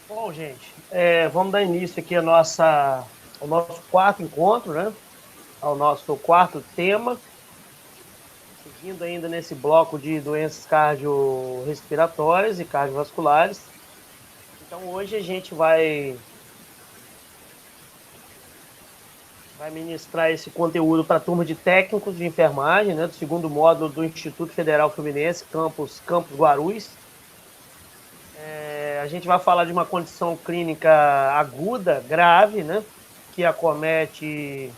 Bom, gente, vamos dar início aqui ao nosso quarto encontro, né? Ao nosso quarto tema, seguindo ainda nesse bloco de doenças cardiorrespiratórias e cardiovasculares. Então, hoje a gente vai ministrar esse conteúdo para a turma de técnicos de enfermagem, né? Do segundo módulo do Instituto Federal Fluminense, Campus Guarulhos. A gente vai falar de uma condição clínica aguda, grave, né? Que acomete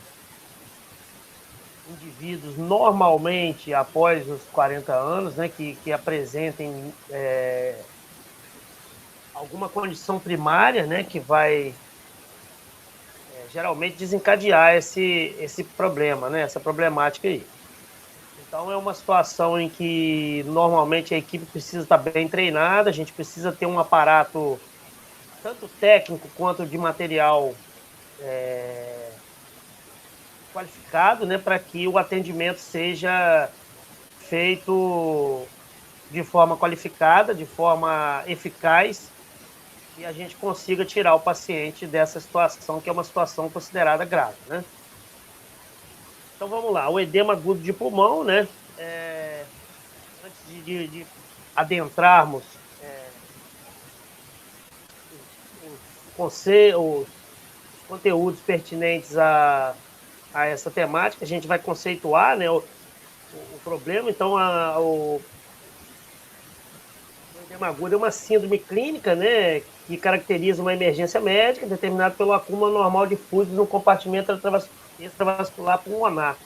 indivíduos normalmente após os 40 anos, né, que apresentem alguma condição primária, né, que vai geralmente desencadear esse problema, né, essa problemática aí. Então é uma situação em que normalmente a equipe precisa estar bem treinada, a gente precisa ter um aparato tanto técnico quanto de material qualificado, né, para que o atendimento seja feito de forma qualificada, de forma eficaz, e a gente consiga tirar o paciente dessa situação, que é uma situação considerada grave, né? Então vamos lá, o edema agudo de pulmão, né? Antes de adentrarmos os conteúdos pertinentes a essa temática, a gente vai conceituar, né, o problema. Então, o edema agudo é uma síndrome clínica, né, que caracteriza uma emergência médica determinada pelo acúmulo anormal de fluidos no compartimento extravascular pulmonar,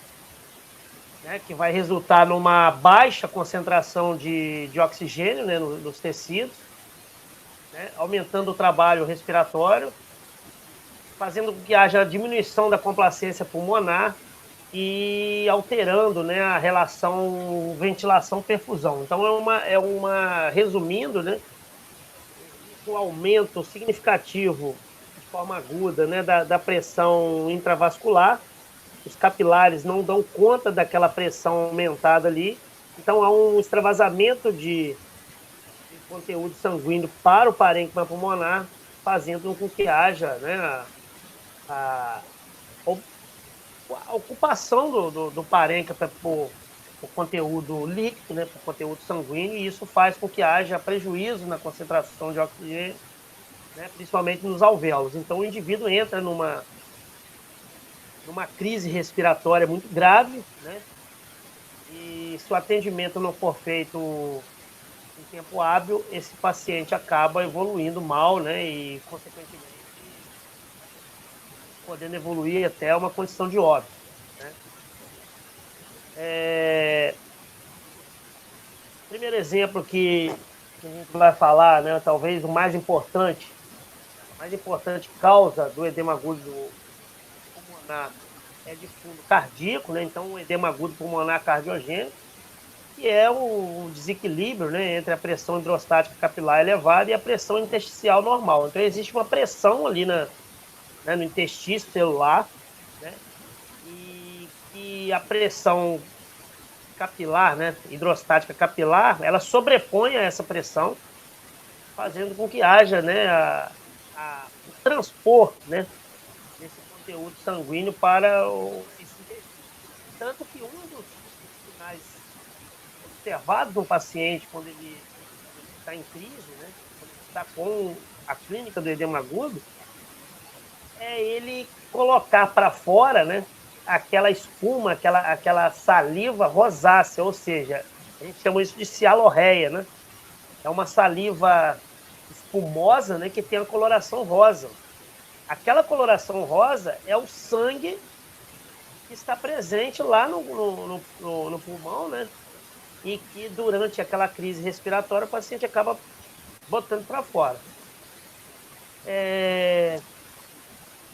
né, que vai resultar numa baixa concentração de oxigênio, né, nos tecidos, né, aumentando o trabalho respiratório, fazendo com que haja diminuição da complacência pulmonar e alterando, né, a relação ventilação-perfusão. Então, resumindo, né, um aumento significativo de forma aguda, né, da pressão intravascular. Os capilares não dão conta daquela pressão aumentada ali, então há um extravasamento de conteúdo sanguíneo para o parênquima pulmonar, fazendo com que haja, né, a, a ocupação do parênquima por conteúdo líquido, né, por conteúdo sanguíneo, e isso faz com que haja prejuízo na concentração de oxigênio, né, principalmente nos alvéolos. Então o indivíduo entra numa crise respiratória muito grave, né, e se o atendimento não for feito em tempo hábil, esse paciente acaba evoluindo mal, né, e consequentemente podendo evoluir até uma condição de óbito, né? Primeiro exemplo que a gente vai falar, né, talvez o mais importante, a mais importante causa do edema agudo pulmonar é de fundo cardíaco, né? Então, o edema agudo pulmonar cardiogênico, que é o desequilíbrio, né, entre a pressão hidrostática capilar elevada e a pressão intersticial normal. Então, existe uma pressão ali né, no intestino celular, né, e a pressão capilar, né, hidrostática capilar, ela sobrepõe a essa pressão, fazendo com que haja, né, o transpor, né, desse conteúdo sanguíneo para esse intestino. Tanto que um dos sinais observados no paciente quando ele está em crise, né, quando ele está com a clínica do edema agudo, é ele colocar para fora, né, aquela espuma, aquela saliva rosácea, ou seja, a gente chama isso de cialorreia, né? É uma saliva espumosa, né, que tem a coloração rosa. Aquela coloração rosa é o sangue que está presente lá no pulmão, né? E que durante aquela crise respiratória o paciente acaba botando para fora.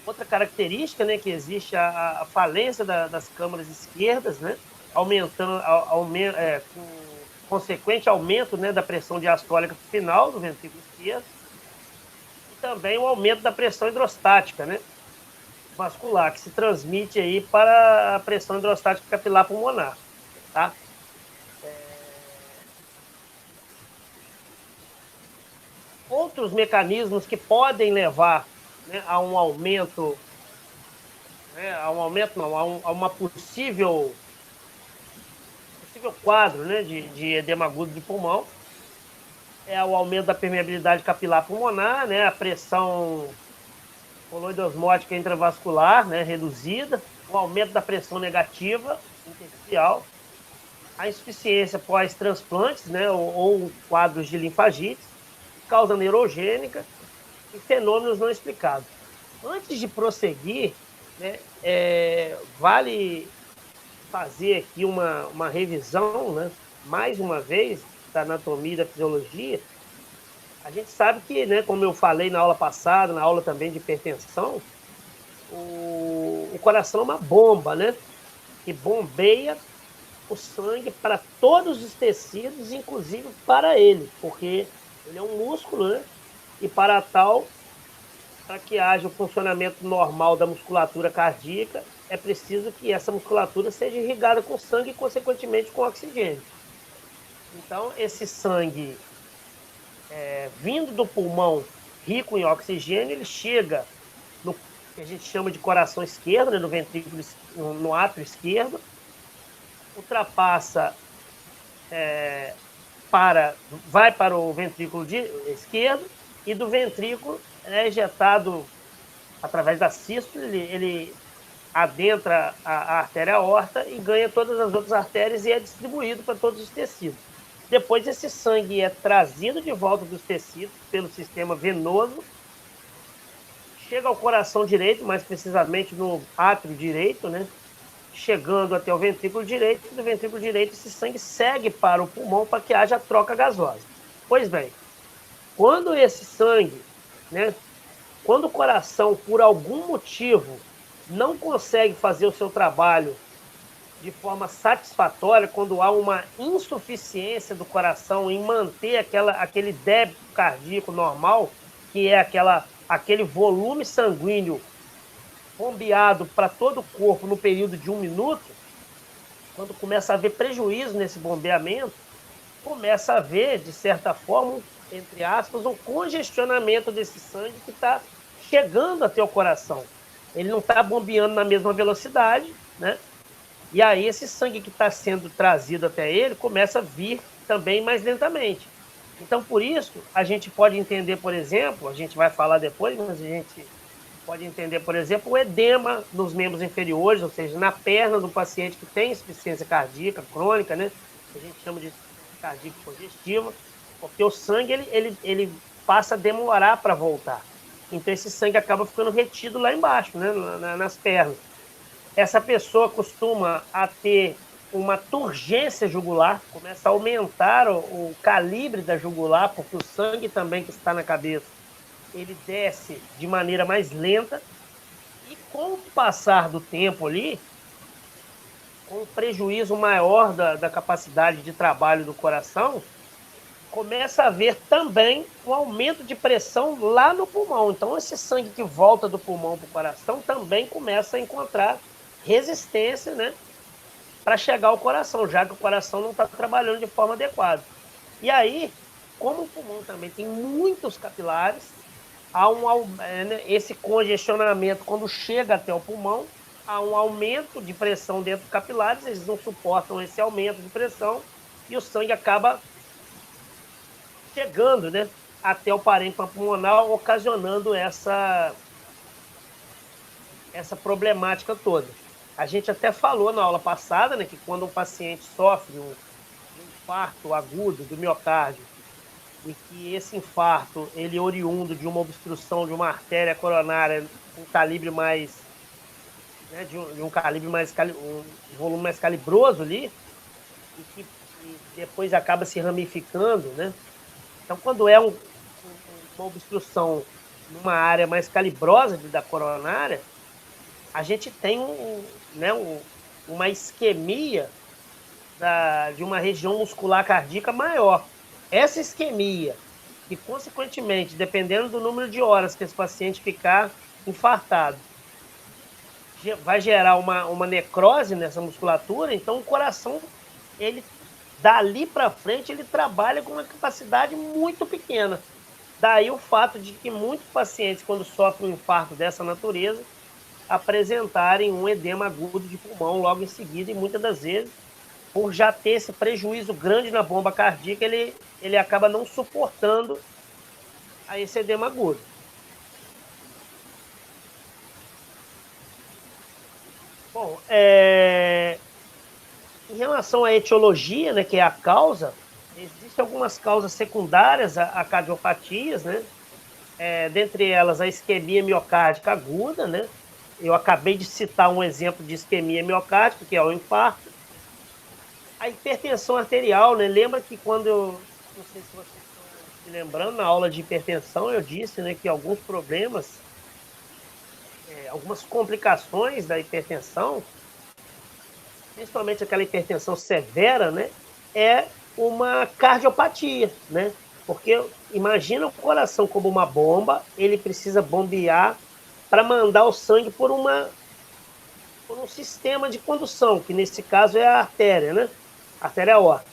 Outra característica, né, que existe a falência das câmaras esquerdas, né, aumentando, com consequente aumento, né, da pressão diastólica final do ventrículo esquerdo, e também o aumento da pressão hidrostática, né, vascular, que se transmite aí para a pressão hidrostática capilar pulmonar, tá? outros mecanismos que podem levar, né, a um aumento, né, não, a uma possível quadro, né, de edema agudo de pulmão. É o aumento da permeabilidade capilar pulmonar, né, a pressão coloidosmótica intravascular, né, reduzida, o aumento da pressão negativa intersticial, a insuficiência pós-transplantes, né, ou quadros de linfagite, causa neurogênica e fenômenos não explicados. Antes de prosseguir, né, vale fazer aqui uma revisão, né, mais uma vez, da anatomia e da fisiologia. A gente sabe que, né, como eu falei na aula passada, na aula também de hipertensão, o coração é uma bomba, né, que bombeia o sangue para todos os tecidos, inclusive para ele, porque ele é um músculo, né, e para tal, para que haja o funcionamento normal da musculatura cardíaca, é preciso que essa musculatura seja irrigada com sangue e, consequentemente, com oxigênio. Então, esse sangue vindo do pulmão rico em oxigênio, ele chega no que a gente chama de coração esquerdo, né, no ventrículo, no átrio esquerdo, ultrapassa, vai para o ventrículo esquerdo, e do ventrículo é ejetado através da sístole, ele adentra a artéria aorta e ganha todas as outras artérias e é distribuído para todos os tecidos. Depois, esse sangue é trazido de volta dos tecidos pelo sistema venoso, chega ao coração direito, mais precisamente no átrio direito, né? Chegando até o ventrículo direito, e do ventrículo direito esse sangue segue para o pulmão para que haja troca gasosa. Pois bem, quando esse sangue, né, quando o coração, por algum motivo, não consegue fazer o seu trabalho de forma satisfatória, quando há uma insuficiência do coração em manter aquele débito cardíaco normal, que é aquele volume sanguíneo bombeado para todo o corpo no período de 1 minuto, quando começa a haver prejuízo nesse bombeamento, começa a haver, de certa forma, entre aspas, um congestionamento desse sangue que está chegando até o coração. Ele não está bombeando na mesma velocidade, né? E aí esse sangue que está sendo trazido até ele começa a vir também mais lentamente. Então, por isso, a gente pode entender, por exemplo, a gente vai falar depois, mas a gente pode entender, por exemplo, o edema nos membros inferiores, ou seja, na perna do paciente que tem insuficiência cardíaca crônica, né? Que a gente chama de cardíaca congestiva, porque o sangue ele passa a demorar para voltar. Então, esse sangue acaba ficando retido lá embaixo, né? Nas pernas. Essa pessoa costuma a ter uma turgência jugular, começa a aumentar o calibre da jugular, porque o sangue também que está na cabeça, ele desce de maneira mais lenta, e com o passar do tempo ali, com um prejuízo maior da capacidade de trabalho do coração, começa a haver também um aumento de pressão lá no pulmão. Então, esse sangue que volta do pulmão para o coração também começa a encontrar resistência, né, para chegar ao coração, já que o coração não está trabalhando de forma adequada. E aí, como o pulmão também tem muitos capilares, há esse congestionamento, quando chega até o pulmão, há um aumento de pressão dentro dos capilares, eles não suportam esse aumento de pressão e o sangue acaba chegando, né, até o parênquima pulmonar, ocasionando essa problemática toda. A gente até falou na aula passada, né, que quando um paciente sofre um infarto agudo do miocárdio e que esse infarto ele é oriundo de uma obstrução de uma artéria coronária com calibre mais, né, de um calibre mais, um volume mais calibroso ali, e que depois acaba se ramificando, né? Então, quando é uma obstrução numa área mais calibrosa da coronária, a gente tem uma isquemia de uma região muscular cardíaca maior. Essa isquemia, e consequentemente, dependendo do número de horas que esse paciente ficar infartado, vai gerar uma necrose nessa musculatura. Então o coração, ele dali para frente, ele trabalha com uma capacidade muito pequena. Daí o fato de que muitos pacientes, quando sofrem um infarto dessa natureza, apresentarem um edema agudo de pulmão logo em seguida, e muitas das vezes, por já ter esse prejuízo grande na bomba cardíaca, ele acaba não suportando a esse edema agudo. Bom, em relação à etiologia, né, que é a causa, existem algumas causas secundárias a cardiopatias, né? Dentre elas, a isquemia miocárdica aguda, né? Eu acabei de citar um exemplo de isquemia miocárdica, que é o infarto. A hipertensão arterial, né? Lembra que quando não sei se vocês estão se lembrando, na aula de hipertensão eu disse, né, que alguns problemas, algumas complicações da hipertensão, principalmente aquela hipertensão severa, né, é uma cardiopatia, né? Porque imagina o coração como uma bomba, ele precisa bombear para mandar o sangue por um sistema de condução, que nesse caso é a artéria, né? A artéria aórtica.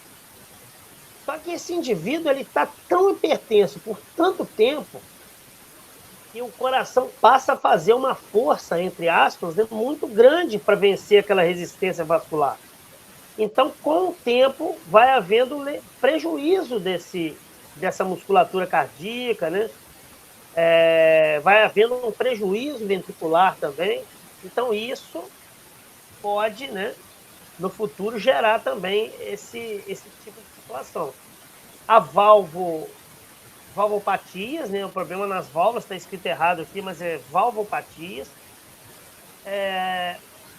Só que esse indivíduo ele está tão hipertenso por tanto tempo que o coração passa a fazer uma força, entre aspas, né, muito grande para vencer aquela resistência vascular. Então, com o tempo, vai havendo prejuízo dessa musculatura cardíaca, né? Vai havendo um prejuízo ventricular também. Então, isso pode, né, no futuro, gerar também esse tipo de situação. A valvopatias, né? O problema nas válvulas, está escrito errado aqui, mas é valvopatias.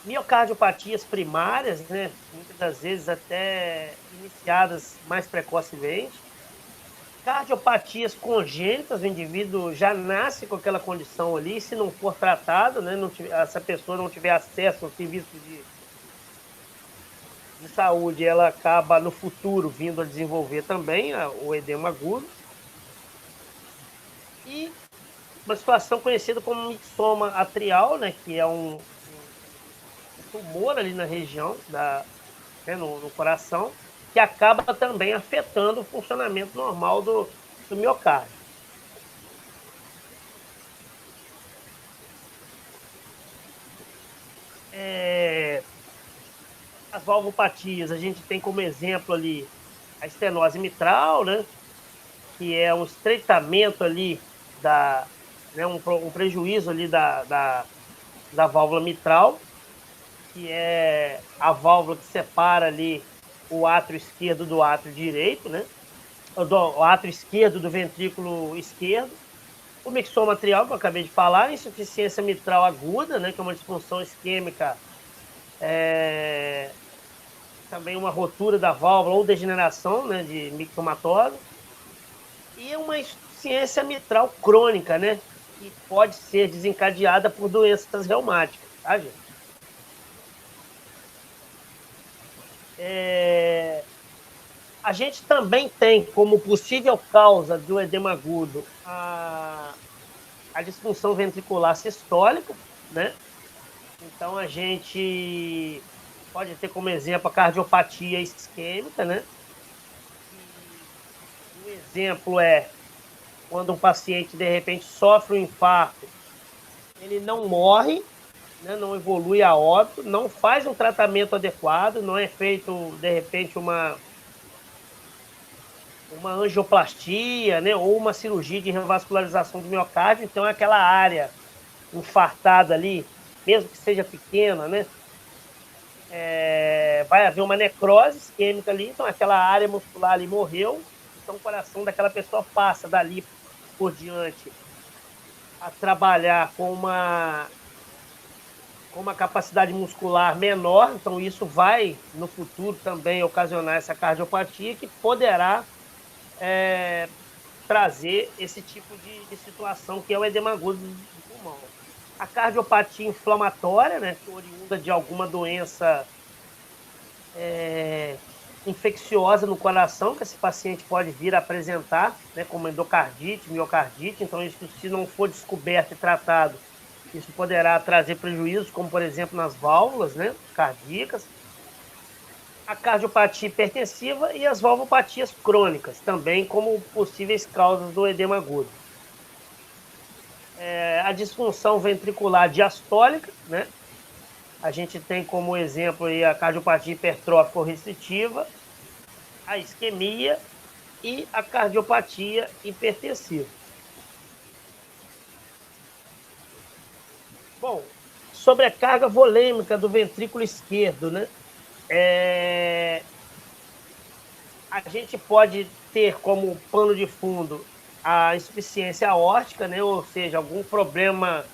Miocardiopatias primárias, né? Muitas das vezes até iniciadas mais precocemente. Cardiopatias congênitas, o indivíduo já nasce com aquela condição ali, se não for tratado, né? Essa pessoa não tiver acesso ao serviço de saúde, ela acaba no futuro vindo a desenvolver também o edema agudo. E uma situação conhecida como mixoma atrial, né, que é um tumor ali na região, né, no coração, que acaba também afetando o funcionamento normal do miocárdio. As valvopatias, a gente tem como exemplo ali a estenose mitral, né, que é um estreitamento ali né, um prejuízo ali da válvula mitral, que é a válvula que separa ali o átrio esquerdo do átrio direito, né? O átrio esquerdo do ventrículo esquerdo. O mixoma atrial, que eu acabei de falar, insuficiência mitral aguda, né, que é uma disfunção isquêmica, também uma rotura da válvula ou degeneração, né, de mixomatose. E uma insuficiência mitral crônica, né, que pode ser desencadeada por doenças reumáticas, tá, gente? A gente também tem como possível causa do edema agudo a disfunção ventricular sistólica, né? Então a gente pode ter como exemplo a cardiopatia isquêmica, né? Um exemplo é quando um paciente de repente sofre um infarto, ele não morre, né? Não evolui a óbito, não faz um tratamento adequado, não é feito de repente uma angioplastia, né, ou uma cirurgia de revascularização do miocárdio, então aquela área infartada ali, mesmo que seja pequena, né, vai haver uma necrose isquêmica ali, então aquela área muscular ali morreu, então o coração daquela pessoa passa dali por diante a trabalhar com uma capacidade muscular menor, então isso vai no futuro também ocasionar essa cardiopatia que poderá trazer esse tipo de situação que é o edema agudo do pulmão. A cardiopatia inflamatória, né, que é oriunda de alguma doença infecciosa no coração, que esse paciente pode vir a apresentar, né, como endocardite, miocardite. Então, isso, se não for descoberto e tratado, isso poderá trazer prejuízos, como, por exemplo, nas válvulas, né, cardíacas. a cardiopatia hipertensiva e as valvopatias crônicas, também como possíveis causas do edema agudo. A disfunção ventricular diastólica, né? A gente tem como exemplo aí a cardiopatia hipertrófica ou restritiva, a isquemia e a cardiopatia hipertensiva. Bom, sobrecarga volêmica do ventrículo esquerdo, né? A gente pode ter como pano de fundo a insuficiência aórtica, né? Ou seja, algum problema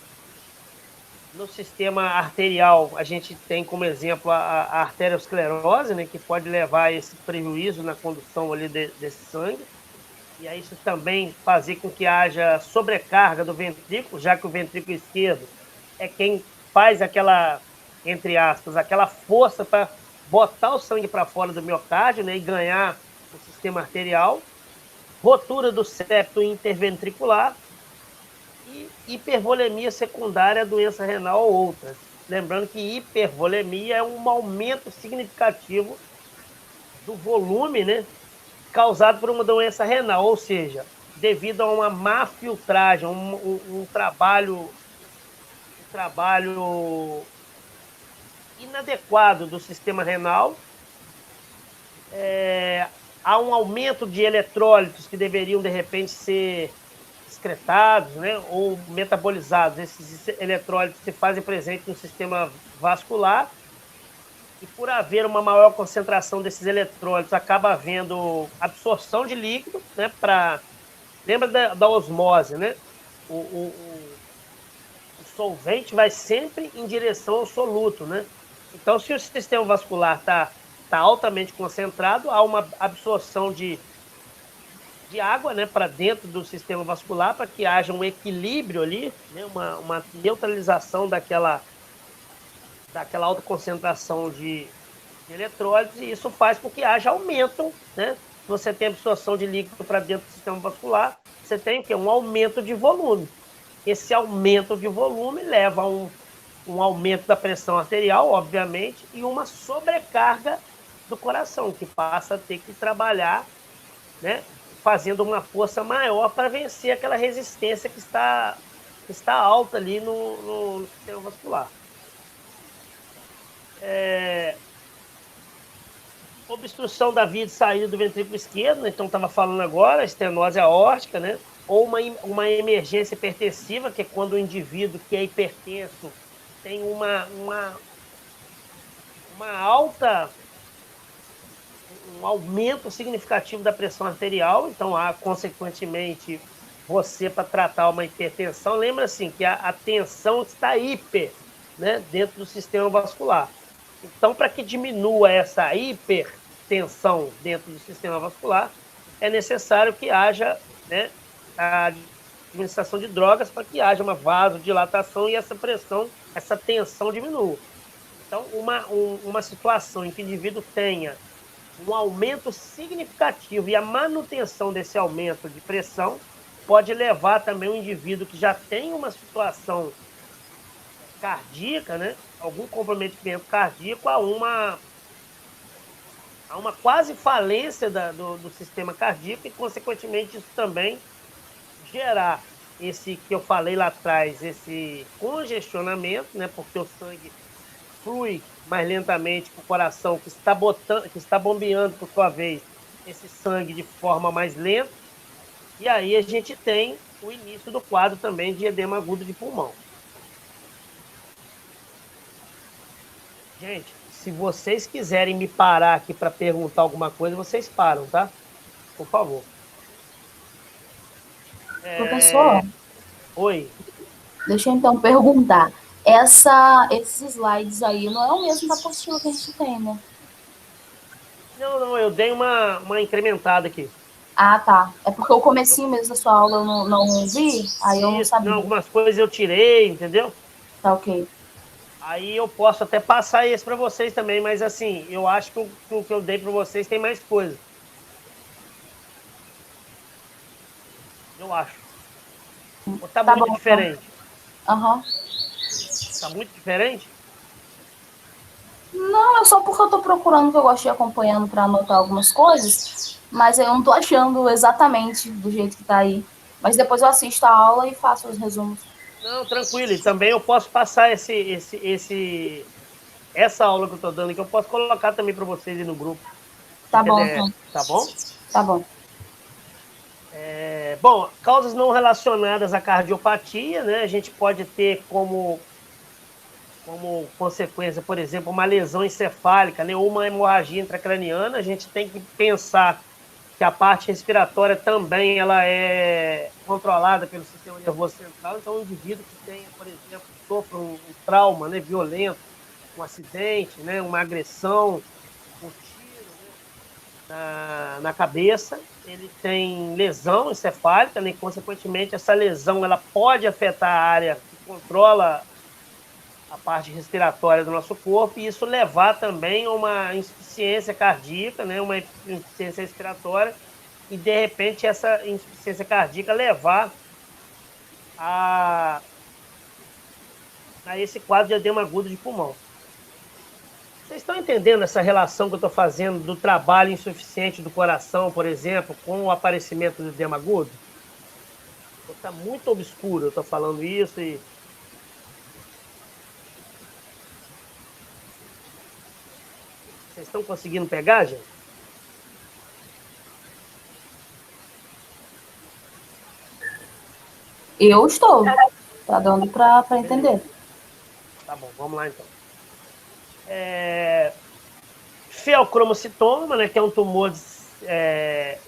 no sistema arterial. A gente tem como exemplo a arteriosclerose, né? Que pode levar a esse prejuízo na condução ali desse sangue. E aí isso também fazer com que haja sobrecarga do ventrículo, já que o ventrículo esquerdo é quem faz aquela, entre aspas, aquela força para botar o sangue para fora do miocárdio, né, e ganhar o sistema arterial, rotura do septo interventricular e hipervolemia secundária, doença renal ou outras. Lembrando que hipervolemia é um aumento significativo do volume, né, causado por uma doença renal, ou seja, devido a uma má filtragem, um trabalho inadequado do sistema renal, há um aumento de eletrólitos que deveriam, de repente, ser excretados, né, ou metabolizados. Esses eletrólitos se fazem presentes no sistema vascular e, por haver uma maior concentração desses eletrólitos, acaba havendo absorção de líquido, né, lembra da osmose, né? O solvente vai sempre em direção ao soluto, né? Então, se o sistema vascular está altamente concentrado, há uma absorção de água, né, para dentro do sistema vascular, para que haja um equilíbrio ali, né, uma neutralização daquela alta concentração de eletrólitos, e isso faz com que haja aumento, né? Se você tem absorção de líquido para dentro do sistema vascular, você tem o quê? Um aumento de volume. Esse aumento de volume leva a um aumento da pressão arterial, obviamente, e uma sobrecarga do coração, que passa a ter que trabalhar, né, fazendo uma força maior para vencer aquela resistência que está alta ali no sistema vascular. Obstrução da via de saída do ventrículo esquerdo, né? Então estava falando agora, estenose aórtica, né? Ou uma emergência hipertensiva, que é quando o indivíduo que é hipertenso tem um aumento significativo da pressão arterial, então há, consequentemente, você, para tratar uma hipertensão, lembra assim, que a tensão está hiper, né, dentro do sistema vascular. Então, para que diminua essa hipertensão dentro do sistema vascular, é necessário que haja, né, a administração de drogas para que haja uma vasodilatação e essa pressão, essa tensão diminua. Então, uma situação em que o indivíduo tenha um aumento significativo e a manutenção desse aumento de pressão pode levar também o indivíduo que já tem uma situação cardíaca, né, algum comprometimento cardíaco, a uma quase falência do sistema cardíaco e, consequentemente, isso também gerar esse que eu falei lá atrás, esse congestionamento, né, porque o sangue flui mais lentamente para o coração, que está bombeando, por sua vez, esse sangue de forma mais lenta, e aí a gente tem o início do quadro também de edema agudo de pulmão. Gente, se vocês quiserem me parar aqui para perguntar alguma coisa, vocês param, tá? Por favor. Professor, Oi. deixa eu então perguntar. Esses slides aí não é o mesmo da apostila que a gente tem, né? Não, eu dei uma incrementada aqui. Ah, tá. É porque o comecinho mesmo da sua aula eu não vi, aí eu não Isso, não, sabia. algumas coisas eu tirei, entendeu? Tá ok. Aí eu posso até passar esse para vocês também, mas assim, eu acho que o que eu dei para vocês tem mais coisa. Eu acho. Ou tá Tá muito bom, então. diferente? Aham. Tá muito diferente? Não, é só porque eu tô procurando, que eu gosto de ir acompanhando para anotar algumas coisas, mas eu não tô achando exatamente do jeito que tá aí. Mas depois eu assisto a aula e faço os resumos. Não, tranquilo. E também eu posso passar essa aula que eu estou dando aqui, eu posso colocar também para vocês aí no grupo do Tá bom, PDF, então. tá bom? Tá bom. Bom, causas não relacionadas à cardiopatia, né? A gente pode ter como consequência, por exemplo, uma lesão encefálica, né? Ou uma hemorragia intracraniana. A gente tem que pensar que a parte respiratória também ela é controlada pelo sistema nervoso central. Então, o indivíduo que tenha, por exemplo, sofra um trauma, né, violento, um acidente, né, uma agressão, um tiro, né, na cabeça, ele tem lesão encefálica, né, e, consequentemente, essa lesão ela pode afetar a área que controla a parte respiratória do nosso corpo e isso levar também a uma insuficiência cardíaca, né, uma insuficiência respiratória e, de repente, essa insuficiência cardíaca levar a, a esse quadro de edema agudo de pulmão. Vocês estão entendendo essa relação que eu estou fazendo do trabalho insuficiente do coração, por exemplo, com o aparecimento do edema agudo? Está muito obscuro eu estou falando isso e vocês estão conseguindo pegar, gente? Eu estou. Tá dando para Beleza. entender. Tá bom, vamos lá então. Feocromocitoma, né, que é um tumor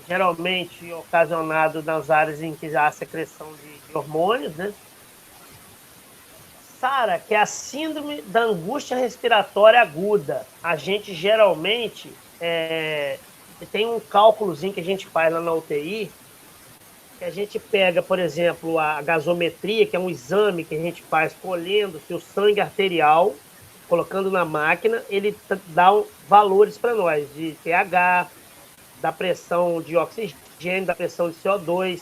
geralmente ocasionado nas áreas em que há secreção de hormônios, né? SARA, que é a síndrome da angústia respiratória aguda. A gente geralmente tem um cálculozinho que a gente faz lá na UTI, que a gente pega, por exemplo, a gasometria, que é um exame que a gente faz colhendo seu sangue arterial, colocando na máquina, ele dá valores para nós de pH, da pressão de oxigênio, da pressão de CO2,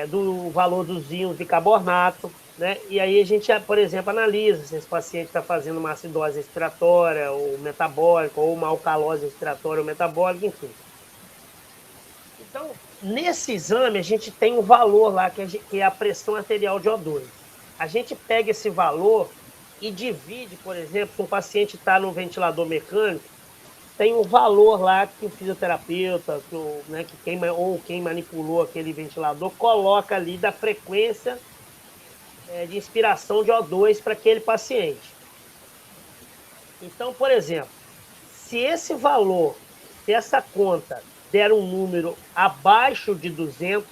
do valor dos íons de carbonato, né? E aí a gente, por exemplo, analisa se esse paciente está fazendo uma acidose respiratória ou metabólica, ou uma alcalose respiratória ou metabólica, enfim. Então, nesse exame, a gente tem um valor lá, que é a pressão arterial de O2. A gente pega esse valor e divide, por exemplo, se um paciente está no ventilador mecânico, tem um valor lá que o fisioterapeuta, ou quem manipulou aquele ventilador, coloca ali da frequência de inspiração de O2 para aquele paciente. Então, por exemplo, se esse valor, se essa conta der um número abaixo de 200,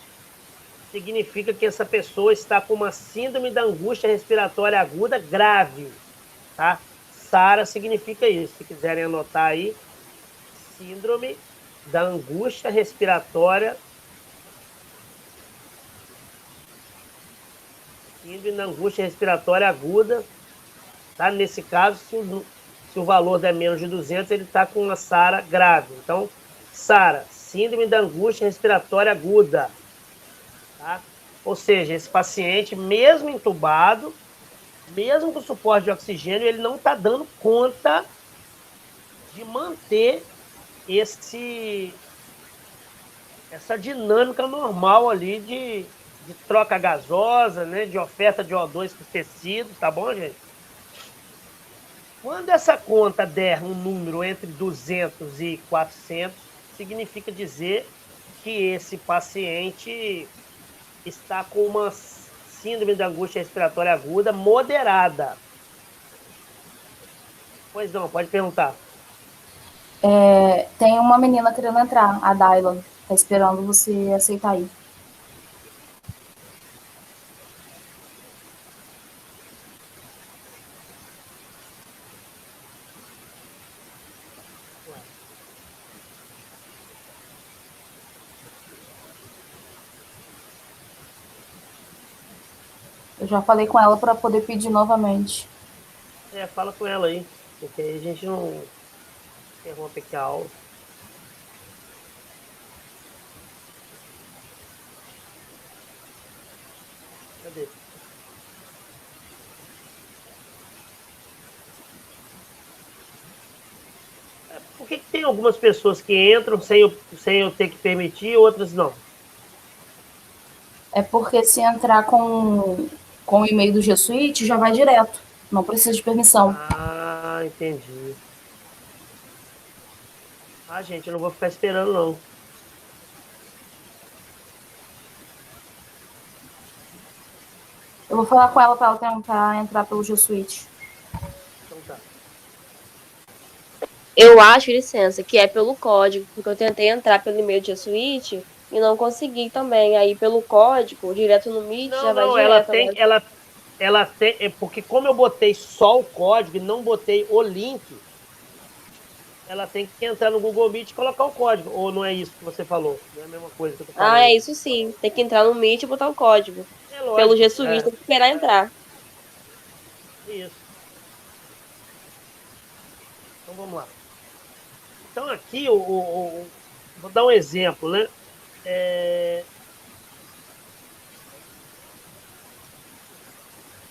significa que essa pessoa está com uma síndrome da angústia respiratória aguda grave, tá? SARA significa isso. Se quiserem anotar aí, síndrome da angústia respiratória. Síndrome da angústia respiratória aguda, tá? Nesse caso, se o valor der menos de 200, ele está com uma SARA grave. Então, SARA, síndrome da angústia respiratória aguda, tá? Ou seja, esse paciente, mesmo entubado, mesmo com suporte de oxigênio, ele não está dando conta de manter essa dinâmica normal ali de troca gasosa, né, de oferta de O2 para os tecidos, tá bom, gente? Quando essa conta der um número entre 200 e 400, significa dizer que esse paciente está com uma síndrome de angústia respiratória aguda moderada. Pois não, pode perguntar. Tem uma menina querendo entrar, a Dylan. Tá esperando você aceitar aí. Eu já falei com ela para poder pedir novamente. Fala com ela aí, porque aí a gente não interrompe aqui a aula. Cadê? Por que tem algumas pessoas que entram sem eu ter que permitir e outras não? É porque se entrar com o e-mail do G Suite, já vai direto. Não precisa de permissão. Ah, entendi. Ah, gente, eu não vou ficar esperando, não. Eu vou falar com ela para ela tentar entrar pelo G Suite. Então tá. Eu acho, licença, que é pelo código, porque eu tentei entrar pelo e-mail de Suite e não consegui também. Aí pelo código, direto no Meet, já vai Não, ela direto tem, agora. ela tem, é porque como eu botei só o código e não botei o link, ela tem que entrar no Google Meet e colocar o código. Ou não é isso que você falou? Não é a mesma coisa que eu tô Ah, falando. é isso sim. Tem que entrar no Meet e botar o código. É Pelo G lógico, Suite, tem que esperar entrar. isso. Então vamos lá. Então aqui, vou dar um exemplo, né?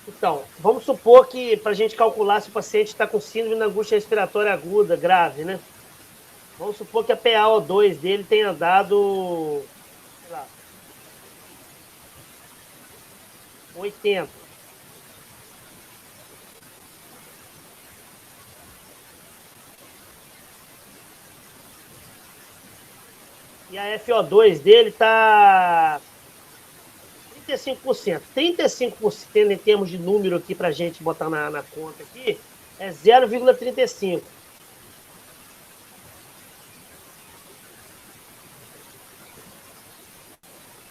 Então, vamos supor que para a gente calcular se o paciente está com síndrome da angústia respiratória aguda, grave, né? Vamos supor que a PaO2 dele tenha dado, sei lá, 80. E a FO2 dele está 35%. 35% em termos de número aqui para a gente botar na conta aqui é 0,35.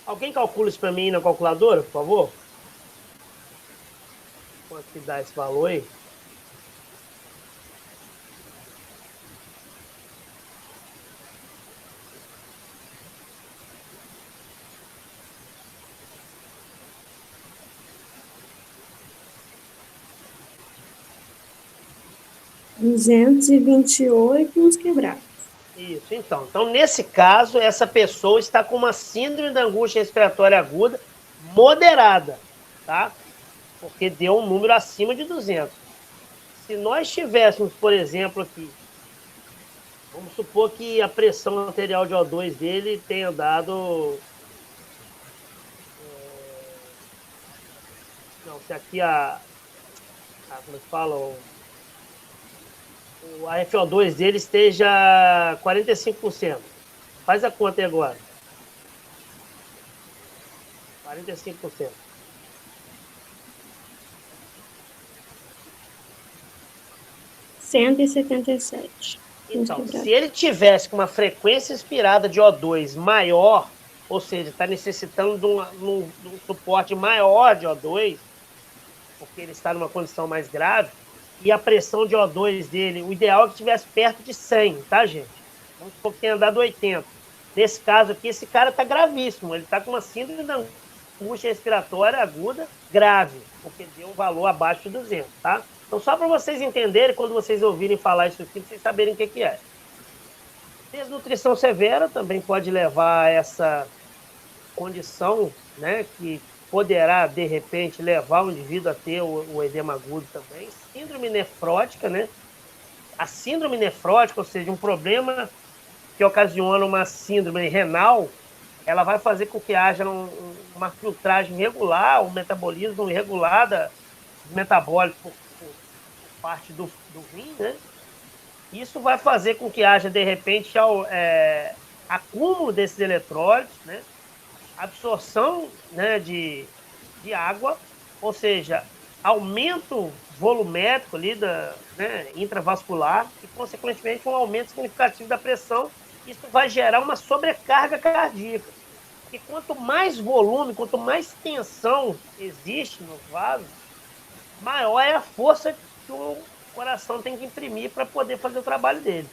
Alguém calcula isso para mim na calculadora, por favor? Quanto que dá esse valor aí? R$ 228 uns quebrados. Isso, então. Então, nesse caso, essa pessoa está com uma síndrome da angústia respiratória aguda moderada, tá? Porque deu um número acima de 200. Se nós tivéssemos, por exemplo, aqui, vamos supor que a pressão arterial de O2 dele tenha dado... Não, se aqui como é que fala? A FO2 dele esteja 45%. Faz a conta aí agora. 45%. R$ 177. Então, se ele tivesse com uma frequência inspirada de O2 maior, ou seja, está necessitando de um suporte maior de O2, porque ele está numa condição mais grave, e a pressão de O2 dele, o ideal é que estivesse perto de 100, tá, gente? Vamos supor que tenha dado 80. Nesse caso aqui, esse cara está gravíssimo, ele está com uma síndrome da angústia respiratória aguda grave, porque deu um valor abaixo de 200, tá? Então, só para vocês entenderem, quando vocês ouvirem falar isso aqui, vocês saberem o que é. Desnutrição severa também pode levar a essa condição, né, que poderá, de repente, levar o indivíduo a ter o edema agudo também. Síndrome nefrótica, né? A síndrome nefrótica, ou seja, um problema que ocasiona uma síndrome renal, ela vai fazer com que haja uma filtragem irregular, um metabolismo irregular dos metabólicos por parte do rim, né? Isso vai fazer com que haja, de repente, acúmulo desses eletrólitos, né? Absorção, né, de água, ou seja, aumento volumétrico ali né, intravascular e, consequentemente, um aumento significativo da pressão. Isso vai gerar uma sobrecarga cardíaca. Porque quanto mais volume, quanto mais tensão existe nos vasos, maior é a força que o coração tem que imprimir para poder fazer o trabalho dele.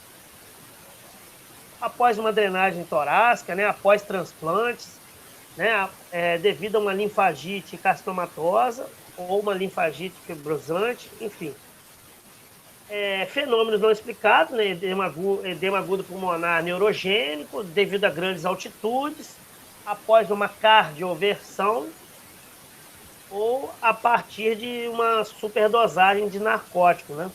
Após uma drenagem torácica, né, após transplantes, né, devido a uma linfagite carcinomatosa ou uma linfagite fibrosante, enfim. Fenômenos não explicados, né, edema agudo pulmonar neurogênico, devido a grandes altitudes, após uma cardioversão ou a partir de uma superdosagem de narcótico, né?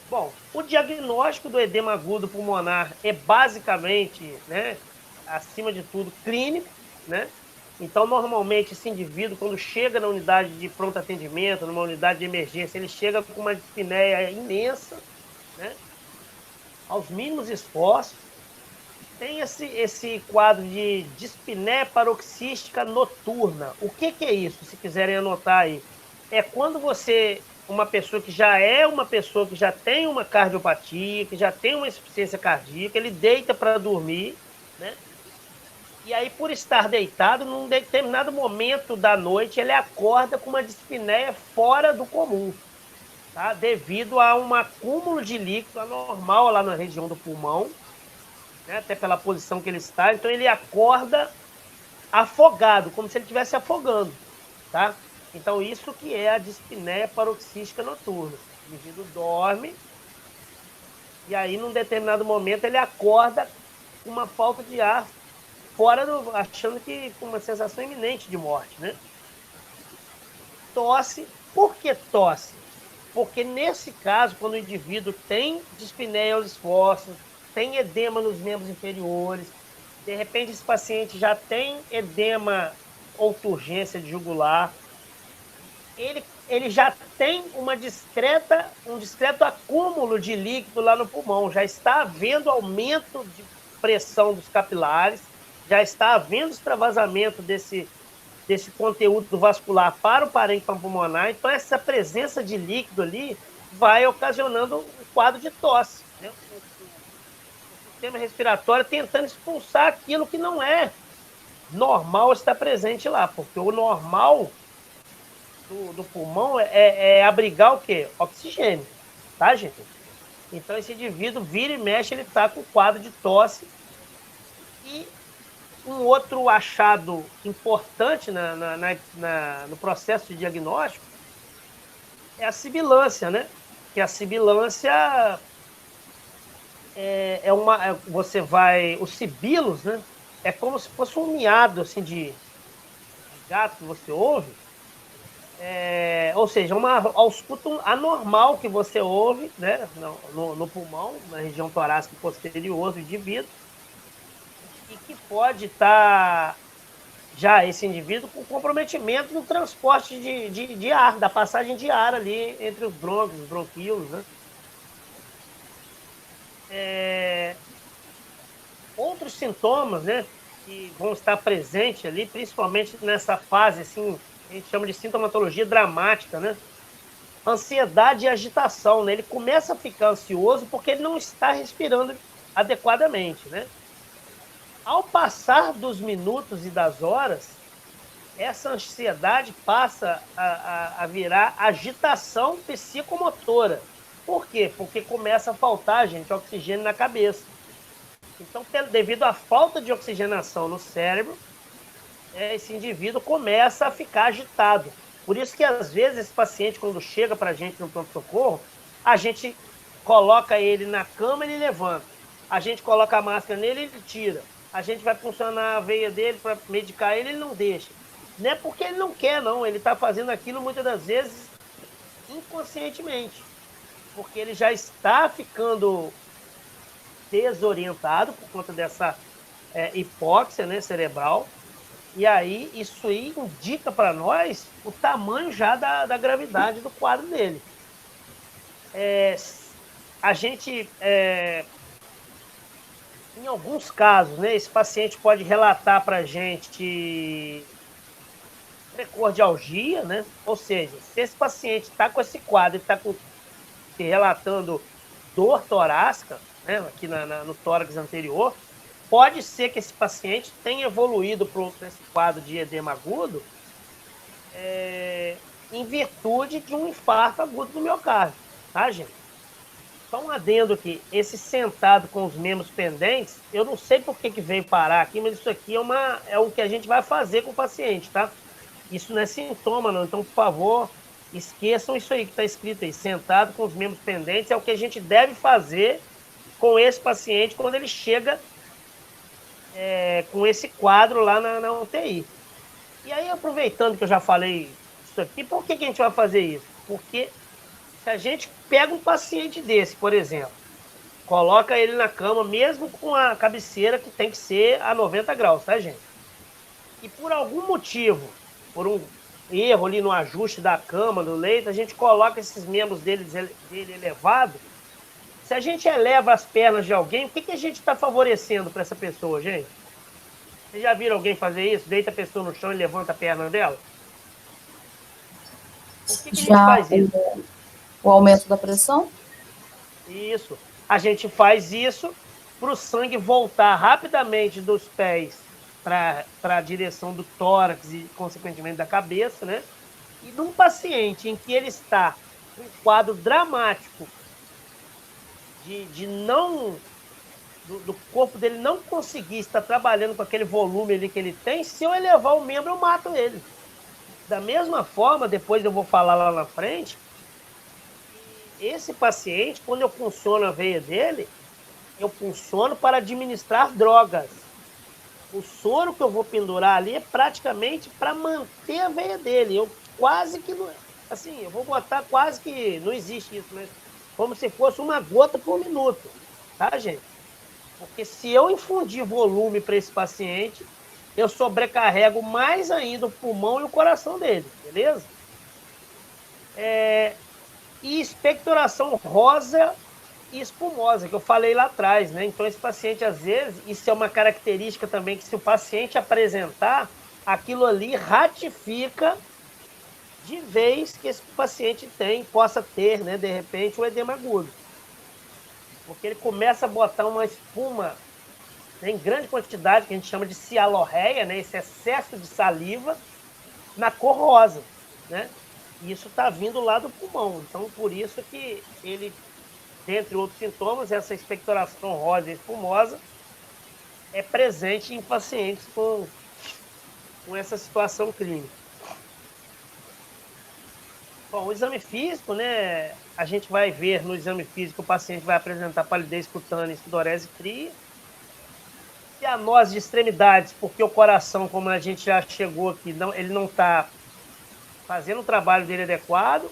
Bom, o diagnóstico do edema agudo pulmonar é basicamente, né, acima de tudo, clínico, né? Então, normalmente, esse indivíduo, quando chega na unidade de pronto atendimento, numa unidade de emergência, ele chega com uma dispneia imensa, né? Aos mínimos esforços. Tem esse quadro de dispneia paroxística noturna. O que é isso, se quiserem anotar aí? É quando uma pessoa que já tem uma cardiopatia, que já tem uma insuficiência cardíaca, ele deita para dormir, né? E aí, por estar deitado, num determinado momento da noite, ele acorda com uma dispneia fora do comum, tá? Devido a um acúmulo de líquido anormal lá na região do pulmão, né? Até pela posição que ele está. Então, ele acorda afogado, como se ele estivesse afogando, tá? Então, isso que é a dispneia paroxística noturna. O indivíduo dorme e aí, num determinado momento, ele acorda com uma falta de ar achando que com uma sensação iminente de morte, né? Tosse. Por que tosse? Porque nesse caso, quando o indivíduo tem dispneia aos esforços, tem edema nos membros inferiores, de repente esse paciente já tem edema ou turgência de jugular, ele já tem um discreto acúmulo de líquido lá no pulmão, já está havendo aumento de pressão dos capilares, já está havendo extravasamento desse conteúdo vascular para o parênquima pulmonar. Então, essa presença de líquido ali vai ocasionando um quadro de tosse, né? O sistema respiratório tentando expulsar aquilo que não é normal estar presente lá, porque o normal do pulmão é abrigar o quê? Oxigênio, tá, gente? Então, esse indivíduo vira e mexe, ele está com quadro de tosse. E um outro achado importante no processo de diagnóstico é a sibilância, né? Que a sibilância os sibilos, né? É como se fosse um miado assim de gato que você ouve, ou seja, uma ausculto anormal que você ouve, né? No pulmão, na região torácica posterior do indivíduo, e que pode estar já esse indivíduo com comprometimento no transporte de ar, da passagem de ar ali entre os brônquios, os bronquíolos, né? Outros sintomas, né, que vão estar presentes ali, principalmente nessa fase, assim, a gente chama de sintomatologia dramática, né? Ansiedade e agitação, né? Ele começa a ficar ansioso porque ele não está respirando adequadamente, né? Ao passar dos minutos e das horas, essa ansiedade passa a virar agitação psicomotora. Por quê? Porque começa a faltar, gente, oxigênio na cabeça. Então, devido à falta de oxigenação no cérebro, esse indivíduo começa a ficar agitado. Por isso que, às vezes, esse paciente, quando chega para a gente no pronto-socorro, a gente coloca ele na cama e ele levanta. A gente coloca a máscara nele e ele tira. A gente vai funcionar a veia dele para medicar ele, ele não deixa. Não é porque ele não quer, não. Ele está fazendo aquilo, muitas das vezes, inconscientemente. Porque ele já está ficando desorientado por conta dessa hipóxia, né, cerebral. E aí, isso aí indica para nós o tamanho já da gravidade do quadro dele. A gente, em alguns casos, né, esse paciente pode relatar para a gente precordialgia, né? Ou seja, se esse paciente está com esse quadro e está relatando dor torácica, né, aqui no tórax anterior, pode ser que esse paciente tenha evoluído para esse quadro de edema agudo em virtude de um infarto agudo do miocárdio, tá, gente? Só um adendo aqui, esse sentado com os membros pendentes, eu não sei por que veio parar aqui, mas isso aqui é o que a gente vai fazer com o paciente, tá? Isso não é sintoma, não. Então, por favor, esqueçam isso aí que está escrito aí. Sentado com os membros pendentes é o que a gente deve fazer com esse paciente quando ele chega com esse quadro lá na UTI. E aí, aproveitando que eu já falei isso aqui, por que a gente vai fazer isso? Porque Se a gente pega um paciente desse, por exemplo, coloca ele na cama, mesmo com a cabeceira que tem que ser a 90 graus, tá, gente? E por algum motivo, por um erro ali no ajuste da cama, do leito, a gente coloca esses membros dele elevado. Se a gente eleva as pernas de alguém, o que a gente está favorecendo para essa pessoa, gente? Vocês já viram alguém fazer isso? Deita a pessoa no chão e levanta a perna dela? Por que a gente Já faz isso? o aumento da pressão? Isso. A gente faz isso para o sangue voltar rapidamente dos pés para a direção do tórax e, consequentemente, da cabeça, né? E num paciente em que ele está com um quadro dramático de não... Do corpo dele não conseguir estar trabalhando com aquele volume ali que ele tem, se eu elevar o membro, eu mato ele. Da mesma forma, depois eu vou falar lá na frente, esse paciente, quando eu punciono a veia dele, eu punciono para administrar drogas. O soro que eu vou pendurar ali é praticamente para manter a veia dele. Eu quase que não... Assim, eu vou botar quase que... Não existe isso, mas como se fosse uma gota por minuto. Tá, gente? Porque se eu infundir volume para esse paciente, eu sobrecarrego mais ainda o pulmão e o coração dele, beleza? E expectoração rosa e espumosa, que eu falei lá atrás, né? Então, esse paciente, às vezes, isso é uma característica também, que se o paciente apresentar, aquilo ali ratifica de vez que esse paciente possa ter, né, de repente, um edema agudo. Porque ele começa a botar uma espuma, né, em grande quantidade, que a gente chama de cialorreia, né, esse excesso de saliva, na cor rosa, né? E isso está vindo lá do pulmão. Então, por isso que ele, dentre outros sintomas, essa expectoração rosa e espumosa é presente em pacientes com essa situação clínica. Bom, o exame físico, né? A gente vai ver no exame físico o paciente vai apresentar palidez cutânea, sudorese fria, cianose de extremidades, porque o coração, como a gente já chegou aqui, ele não está fazendo o trabalho dele adequado,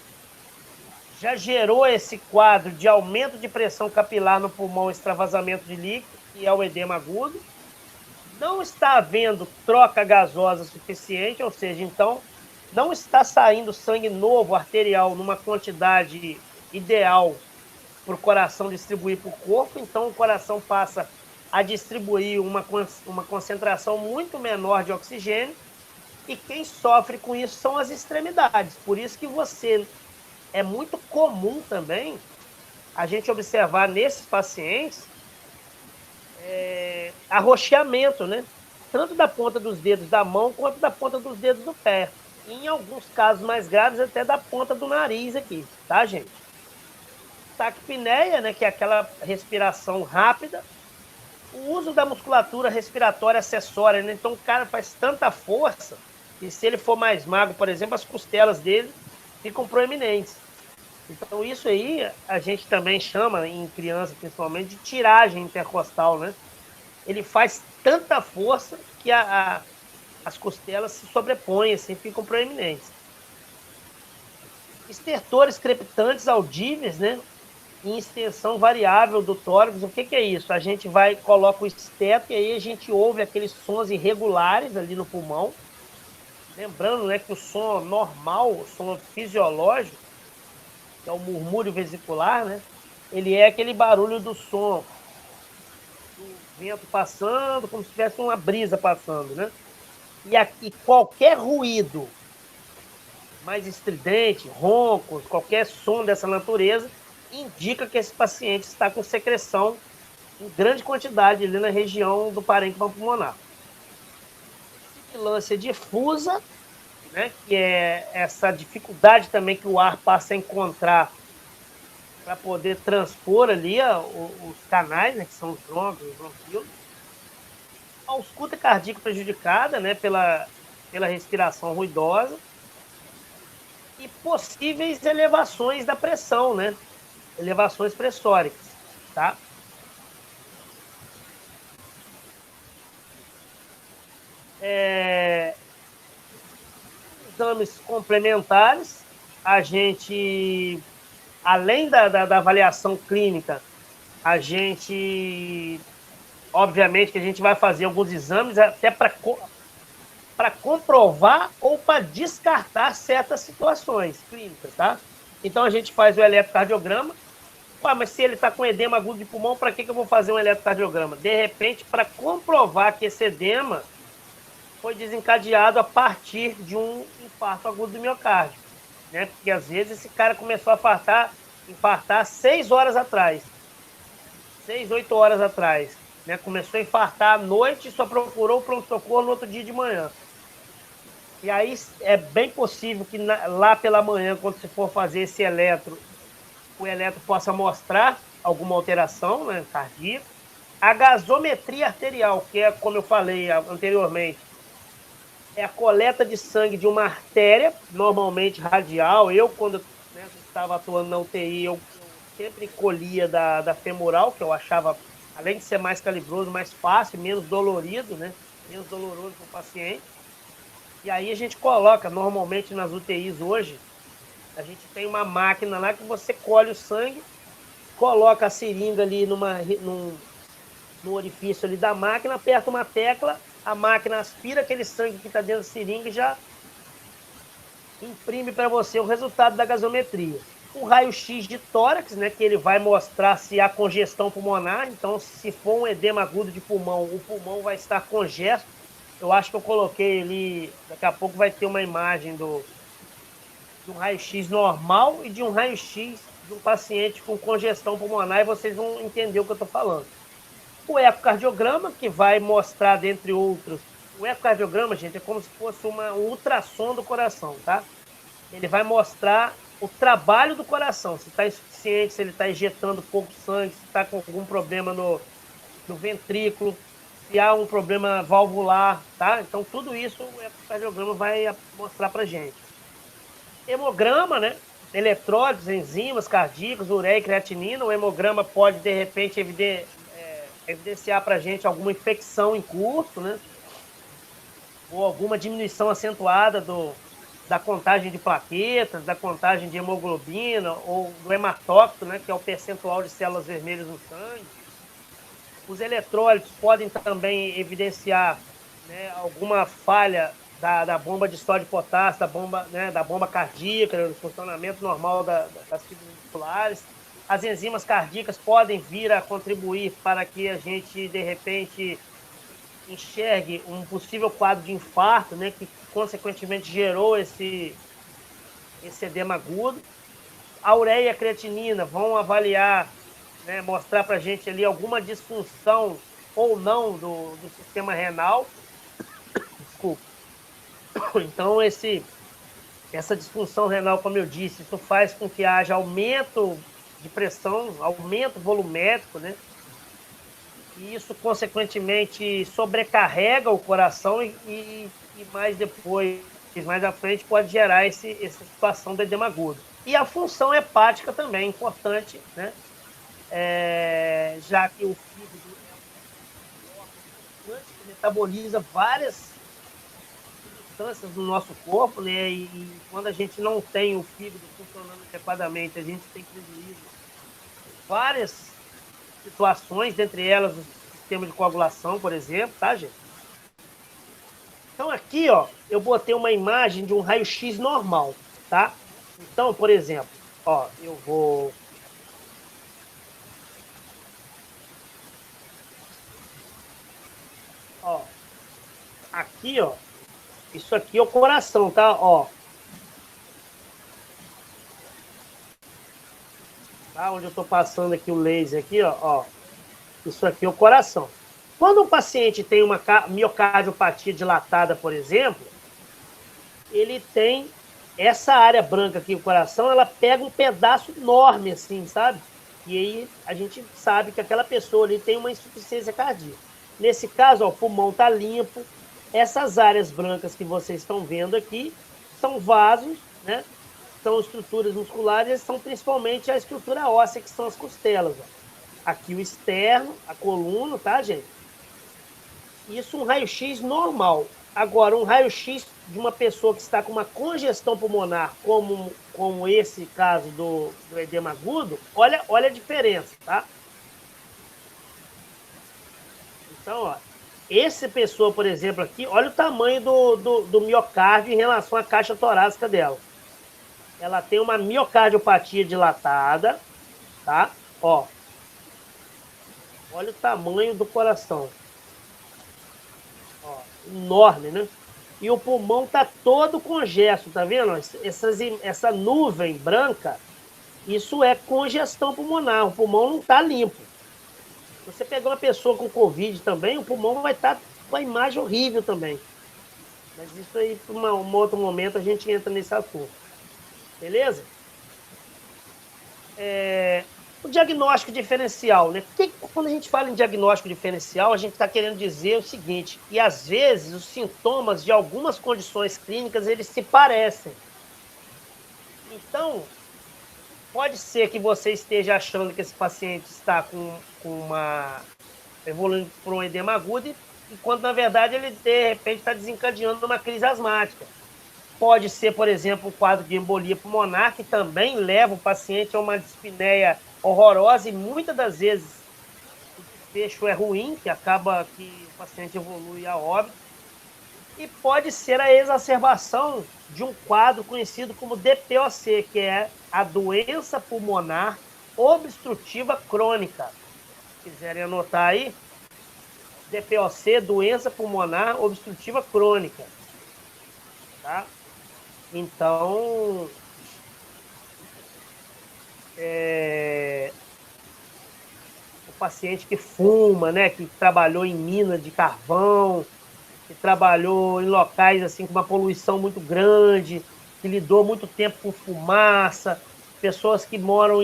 já gerou esse quadro de aumento de pressão capilar no pulmão, extravasamento de líquido, que é o edema agudo. Não está havendo troca gasosa suficiente, ou seja, então, não está saindo sangue novo arterial numa quantidade ideal para o coração distribuir para o corpo, então o coração passa a distribuir uma concentração muito menor de oxigênio, e quem sofre com isso são as extremidades. Por isso que é muito comum também a gente observar nesses pacientes arroxeamento, né? Tanto da ponta dos dedos da mão quanto da ponta dos dedos do pé. E, em alguns casos mais graves, até da ponta do nariz aqui, tá, gente? Taquipneia, né, que é aquela respiração rápida. O uso da musculatura respiratória acessória, né? Então o cara faz tanta força que, se ele for mais magro, por exemplo, as costelas dele ficam proeminentes. Então isso aí a gente também chama, em criança principalmente, de tiragem intercostal, né? Ele faz tanta força que as costelas se sobrepõem, assim, ficam proeminentes. Estertores crepitantes audíveis, né? Em extensão variável do tórax. O que é isso? A gente coloca o esteto e aí a gente ouve aqueles sons irregulares ali no pulmão. Lembrando, né, que o som normal, o som fisiológico, que é o murmúrio vesicular, né? Ele é aquele barulho do som do vento passando, como se tivesse uma brisa passando, né? E aqui qualquer ruído mais estridente, roncos, qualquer som dessa natureza, indica que esse paciente está com secreção em grande quantidade ali na região do parênquima pulmonar. Sibilância difusa, né, que é essa dificuldade também que o ar passa a encontrar para poder transpor ali os canais, né, que são os brônquios, os bronquíolos. A ausculta cardíaca prejudicada, né, pela respiração ruidosa. E possíveis elevações da pressão, né? Elevações pressóricas, tá? Exames complementares, a gente além da avaliação clínica, a gente, obviamente, que a gente vai fazer alguns exames até para comprovar ou para descartar certas situações clínicas, tá? Então, a gente faz o eletrocardiograma. Mas se ele está com edema agudo de pulmão, para que eu vou fazer um eletrocardiograma? De repente, para comprovar que esse edema foi desencadeado a partir de um infarto agudo do miocárdio, né? Porque às vezes esse cara começou a infartar 6 horas atrás, 6, 8 horas atrás, né? Começou a infartar à noite e só procurou o pronto-socorro no outro dia de manhã. E aí é bem possível que lá pela manhã, quando você for fazer esse o eletro possa mostrar alguma alteração, né, cardíaca. A gasometria arterial, que é, como eu falei anteriormente, é a coleta de sangue de uma artéria, normalmente radial. Eu, quando estava atuando na UTI, eu sempre colhia da femoral, que eu achava, além de ser mais calibroso, mais fácil, menos dolorido, né? Menos doloroso para o paciente. E aí a gente coloca, normalmente nas UTIs hoje, a gente tem uma máquina lá que você colhe o sangue, coloca a seringa ali no orifício ali da máquina, aperta uma tecla, a máquina aspira aquele sangue que está dentro da seringa e já imprime para você o resultado da gasometria. O raio-x de tórax, né, que ele vai mostrar se há congestão pulmonar. Então, se for um edema agudo de pulmão, o pulmão vai estar congesto. Eu acho que eu coloquei ali, daqui a pouco vai ter uma imagem de um raio-x normal e de um raio-x de um paciente com congestão pulmonar, e vocês vão entender o que eu estou falando. O ecocardiograma, que vai mostrar, dentre outros, o ecocardiograma, gente, é como se fosse um ultrassom do coração, tá? Ele vai mostrar o trabalho do coração, se está insuficiente, se ele está injetando pouco sangue, se está com algum problema no ventrículo, se há um problema valvular, tá? Então, tudo isso o ecocardiograma vai mostrar para gente. Hemograma, né? Eletrólitos, enzimas cardíacas, ureia e creatinina. O hemograma pode, de repente, evidenciar para a gente alguma infecção em curso, né? Ou alguma diminuição acentuada da contagem de plaquetas, da contagem de hemoglobina, ou do hematócrito, né? Que é o percentual de células vermelhas no sangue. Os eletrólitos podem também evidenciar, né, alguma falha da bomba de sódio e potássio, da bomba cardíaca, do funcionamento normal das fibras musculares. As enzimas cardíacas podem vir a contribuir para que a gente, de repente, enxergue um possível quadro de infarto, né, que consequentemente gerou esse edema agudo. A ureia e a creatinina vão avaliar, né, mostrar para a gente ali alguma disfunção ou não do sistema renal. Desculpa. Então, essa disfunção renal, como eu disse, isso faz com que haja aumento de pressão, aumento volumétrico, né? E isso, consequentemente, sobrecarrega o coração e mais depois, mais à frente, pode gerar essa situação de edema agudo. E a função hepática também é importante, né? Já que o fígado é um órgão que metaboliza várias substâncias no nosso corpo, né? E quando a gente não tem o fígado funcionando adequadamente, a gente tem prejuízo em várias situações, dentre elas o sistema de coagulação, por exemplo, tá, gente? Então aqui, ó, eu botei uma imagem de um raio-x normal, tá? Então, por exemplo, ó, eu vou... Ó, aqui, ó, isso aqui é o coração, tá? Ó. Tá? Onde eu estou passando aqui o laser aqui, ó. Isso aqui é o coração. Quando o paciente tem uma miocardiopatia dilatada, por exemplo, ele tem essa área branca aqui, o coração, ela pega um pedaço enorme, assim, sabe? E aí a gente sabe que aquela pessoa ali tem uma insuficiência cardíaca. Nesse caso, ó, o pulmão está limpo. Essas áreas brancas que vocês estão vendo aqui são vasos, né? São estruturas musculares, são principalmente a estrutura óssea, que são as costelas. Ó. Aqui o externo, a coluna, tá, gente? Isso um raio-x normal. Agora, um raio-x de uma pessoa que está com uma congestão pulmonar, como esse caso do edema agudo, olha a diferença, tá? Então, ó, essa pessoa, por exemplo, aqui, olha o tamanho do miocárdio em relação à caixa torácica dela. Ela tem uma miocardiopatia dilatada, tá? Ó, olha o tamanho do coração. Ó, enorme, né? E o pulmão tá todo congesto, tá vendo? Essa nuvem branca, isso é congestão pulmonar. O pulmão não tá limpo. Se você pegar uma pessoa com Covid também, o pulmão vai estar com a imagem horrível também. Mas isso aí, para um outro momento, a gente entra nesse assunto. Beleza? O diagnóstico diferencial, né? Quando a gente fala em diagnóstico diferencial, a gente está querendo dizer o seguinte, que às vezes os sintomas de algumas condições clínicas, eles se parecem. Então, pode ser que você esteja achando que esse paciente está com evoluindo para um edema agudo, enquanto, na verdade, ele, de repente, está desencadeando uma crise asmática. Pode ser, por exemplo, um quadro de embolia pulmonar, que também leva o paciente a uma dispneia horrorosa, e muitas das vezes o desfecho é ruim, que acaba que o paciente evolui a óbito. E pode ser a exacerbação de um quadro conhecido como DPOC, que é a doença pulmonar obstrutiva crônica. Se quiserem anotar aí, DPOC, doença pulmonar obstrutiva crônica. Tá? Então, o paciente que fuma, né, que trabalhou em mina de carvão, que trabalhou em locais assim com uma poluição muito grande, que lidou muito tempo com fumaça, pessoas que moram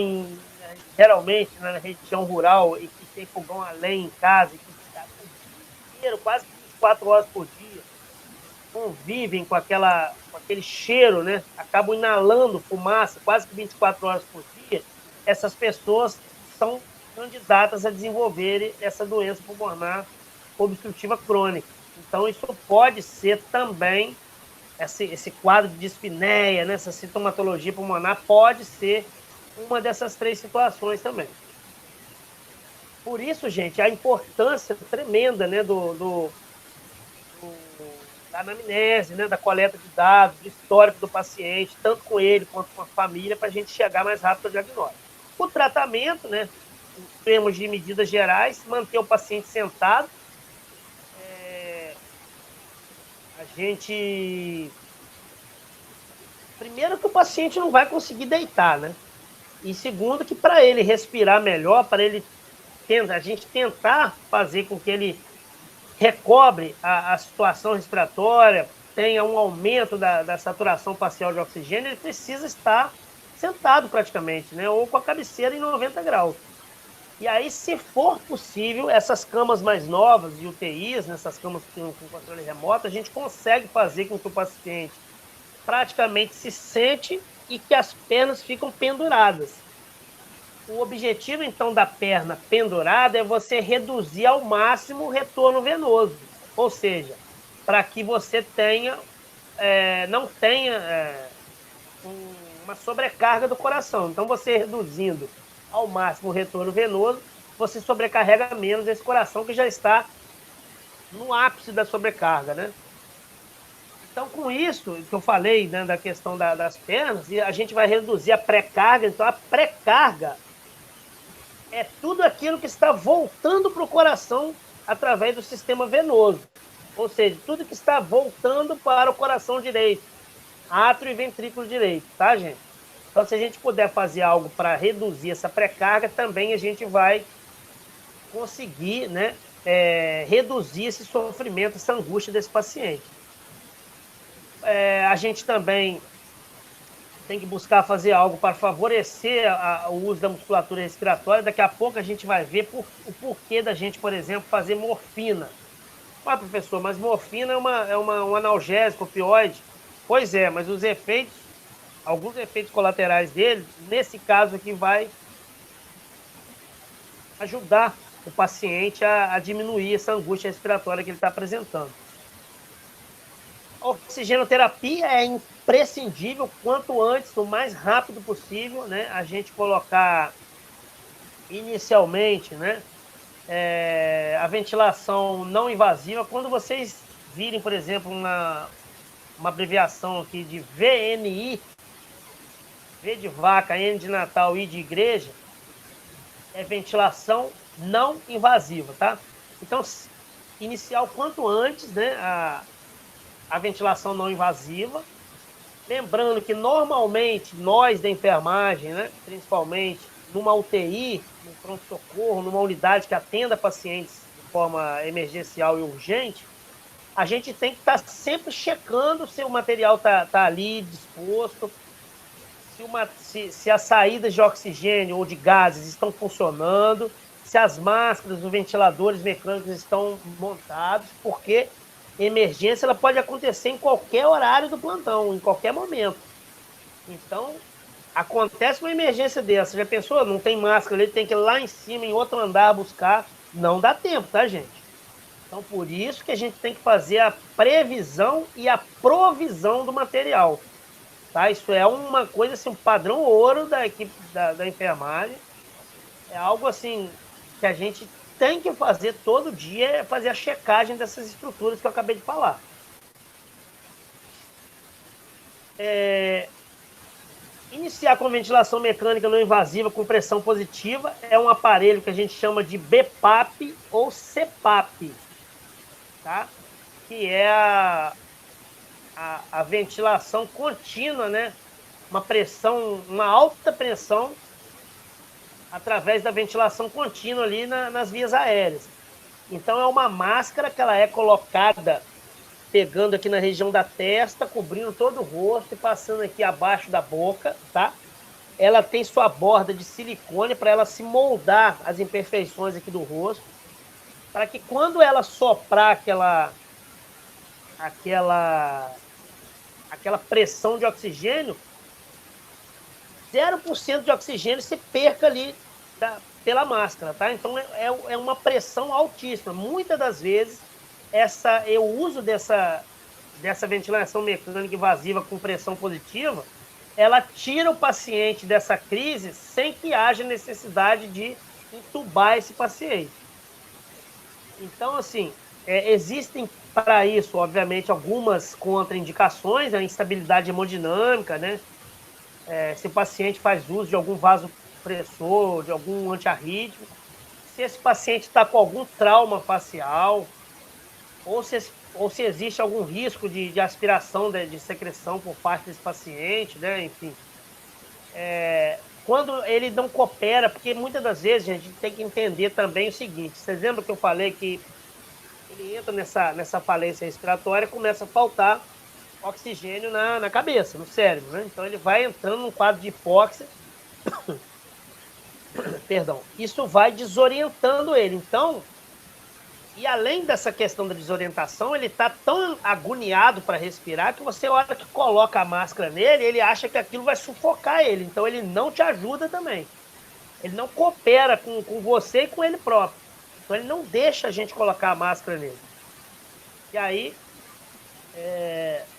geralmente na região rural e que tem fogão a lenha em casa, e que está o dia inteiro, quase 24 horas por dia, convivem com aquele cheiro, né? Acabam inalando fumaça quase que 24 horas por dia. Essas pessoas são candidatas a desenvolverem essa doença pulmonar obstrutiva crônica. Então, isso pode ser também, esse quadro de dispneia, né? Essa sintomatologia pulmonar pode ser uma dessas três situações também. Por isso, gente, a importância tremenda, né, da anamnese, né, da coleta de dados, do histórico do paciente, tanto com ele quanto com a família, para a gente chegar mais rápido ao diagnóstico. O tratamento, né, em termos de medidas gerais, manter o paciente sentado. A gente... Primeiro que o paciente não vai conseguir deitar, né? E segundo que para ele respirar melhor, para ele a gente tentar fazer com que ele recobre a situação respiratória, tenha um aumento da saturação parcial de oxigênio, ele precisa estar sentado praticamente, né? Ou com a cabeceira em 90 graus. E aí, se for possível, essas camas mais novas de UTIs, nessas camas com controle remoto, a gente consegue fazer com que o paciente praticamente se sente e que as pernas ficam penduradas. O objetivo, então, da perna pendurada é você reduzir ao máximo o retorno venoso. Ou seja, para que você não tenha uma sobrecarga do coração. Então, você reduzindo ao máximo o retorno venoso, você sobrecarrega menos esse coração que já está no ápice da sobrecarga, né? Então, com isso que eu falei, né, da questão das pernas, a gente vai reduzir a pré-carga. Então, a pré-carga é tudo aquilo que está voltando para o coração através do sistema venoso. Ou seja, tudo que está voltando para o coração direito, átrio e ventrículo direito, tá, gente? Então, se a gente puder fazer algo para reduzir essa pré-carga, também a gente vai conseguir, né, reduzir esse sofrimento, essa angústia desse paciente. A gente também tem que buscar fazer algo para favorecer o uso da musculatura respiratória. Daqui a pouco a gente vai ver o porquê da gente, por exemplo, fazer morfina. Ah, professor, mas morfina é um analgésico, opioide. Pois é, mas alguns efeitos colaterais dele, nesse caso aqui, vai ajudar o paciente a diminuir essa angústia respiratória que ele está apresentando. A oxigenoterapia é imprescindível, quanto antes, o mais rápido possível, né? A gente colocar inicialmente, né? A ventilação não invasiva. Quando vocês virem, por exemplo, uma abreviação aqui de VNI, V de vaca, N de Natal, I de igreja, é ventilação não invasiva, tá? Então, iniciar o quanto antes, né, a ventilação não invasiva. Lembrando que, normalmente, nós da enfermagem, né, principalmente numa UTI, no pronto-socorro, numa unidade que atenda pacientes de forma emergencial e urgente, a gente tem que estar sempre checando se o material está ali disposto, se as saídas de oxigênio ou de gases estão funcionando, se as máscaras, os ventiladores mecânicos estão montados, porque emergência ela pode acontecer em qualquer horário do plantão, em qualquer momento. Então, acontece uma emergência dessa. Já pensou? Não tem máscara, ele tem que ir lá em cima, em outro andar, buscar. Não dá tempo, tá, gente? Então, por isso que a gente tem que fazer a previsão e a provisão do material. Tá? Isso é uma coisa, assim, um padrão ouro da equipe da enfermagem. É algo, assim, que a gente tem que fazer todo dia, é fazer a checagem dessas estruturas que eu acabei de falar. Iniciar com ventilação mecânica não invasiva com pressão positiva é um aparelho que a gente chama de BPAP ou CPAP, tá? Que é a ventilação contínua, né? Uma alta pressão através da ventilação contínua ali nas vias aéreas. Então, é uma máscara que ela é colocada pegando aqui na região da testa, cobrindo todo o rosto e passando aqui abaixo da boca, tá? Ela tem sua borda de silicone para ela se moldar as imperfeições aqui do rosto, para que quando ela soprar aquela pressão de oxigênio, 0% de oxigênio se perca ali pela máscara, tá? Então é uma pressão altíssima. Muitas das vezes eu uso dessa ventilação mecânica invasiva com pressão positiva, ela tira o paciente dessa crise sem que haja necessidade de entubar esse paciente. Então, assim, existem para isso, obviamente, algumas contraindicações, a instabilidade hemodinâmica, né? Se o paciente faz uso de algum vasopressor, de algum antiarrítmico, se esse paciente está com algum trauma facial, ou se existe algum risco de aspiração de secreção por parte desse paciente, né? Enfim. Quando ele não coopera, porque muitas das vezes a gente tem que entender também o seguinte, vocês lembram que eu falei que ele entra nessa falência respiratória e começa a faltar oxigênio na cabeça, no cérebro, né? Então ele vai entrando num quadro de hipóxia, perdão, isso vai desorientando ele. Então, e além dessa questão da desorientação, ele está tão agoniado para respirar que você, a hora que coloca a máscara nele, ele acha que aquilo vai sufocar ele. Então, ele não te ajuda também. Ele não coopera com você e com ele próprio. Então, ele não deixa a gente colocar a máscara nele. E aí,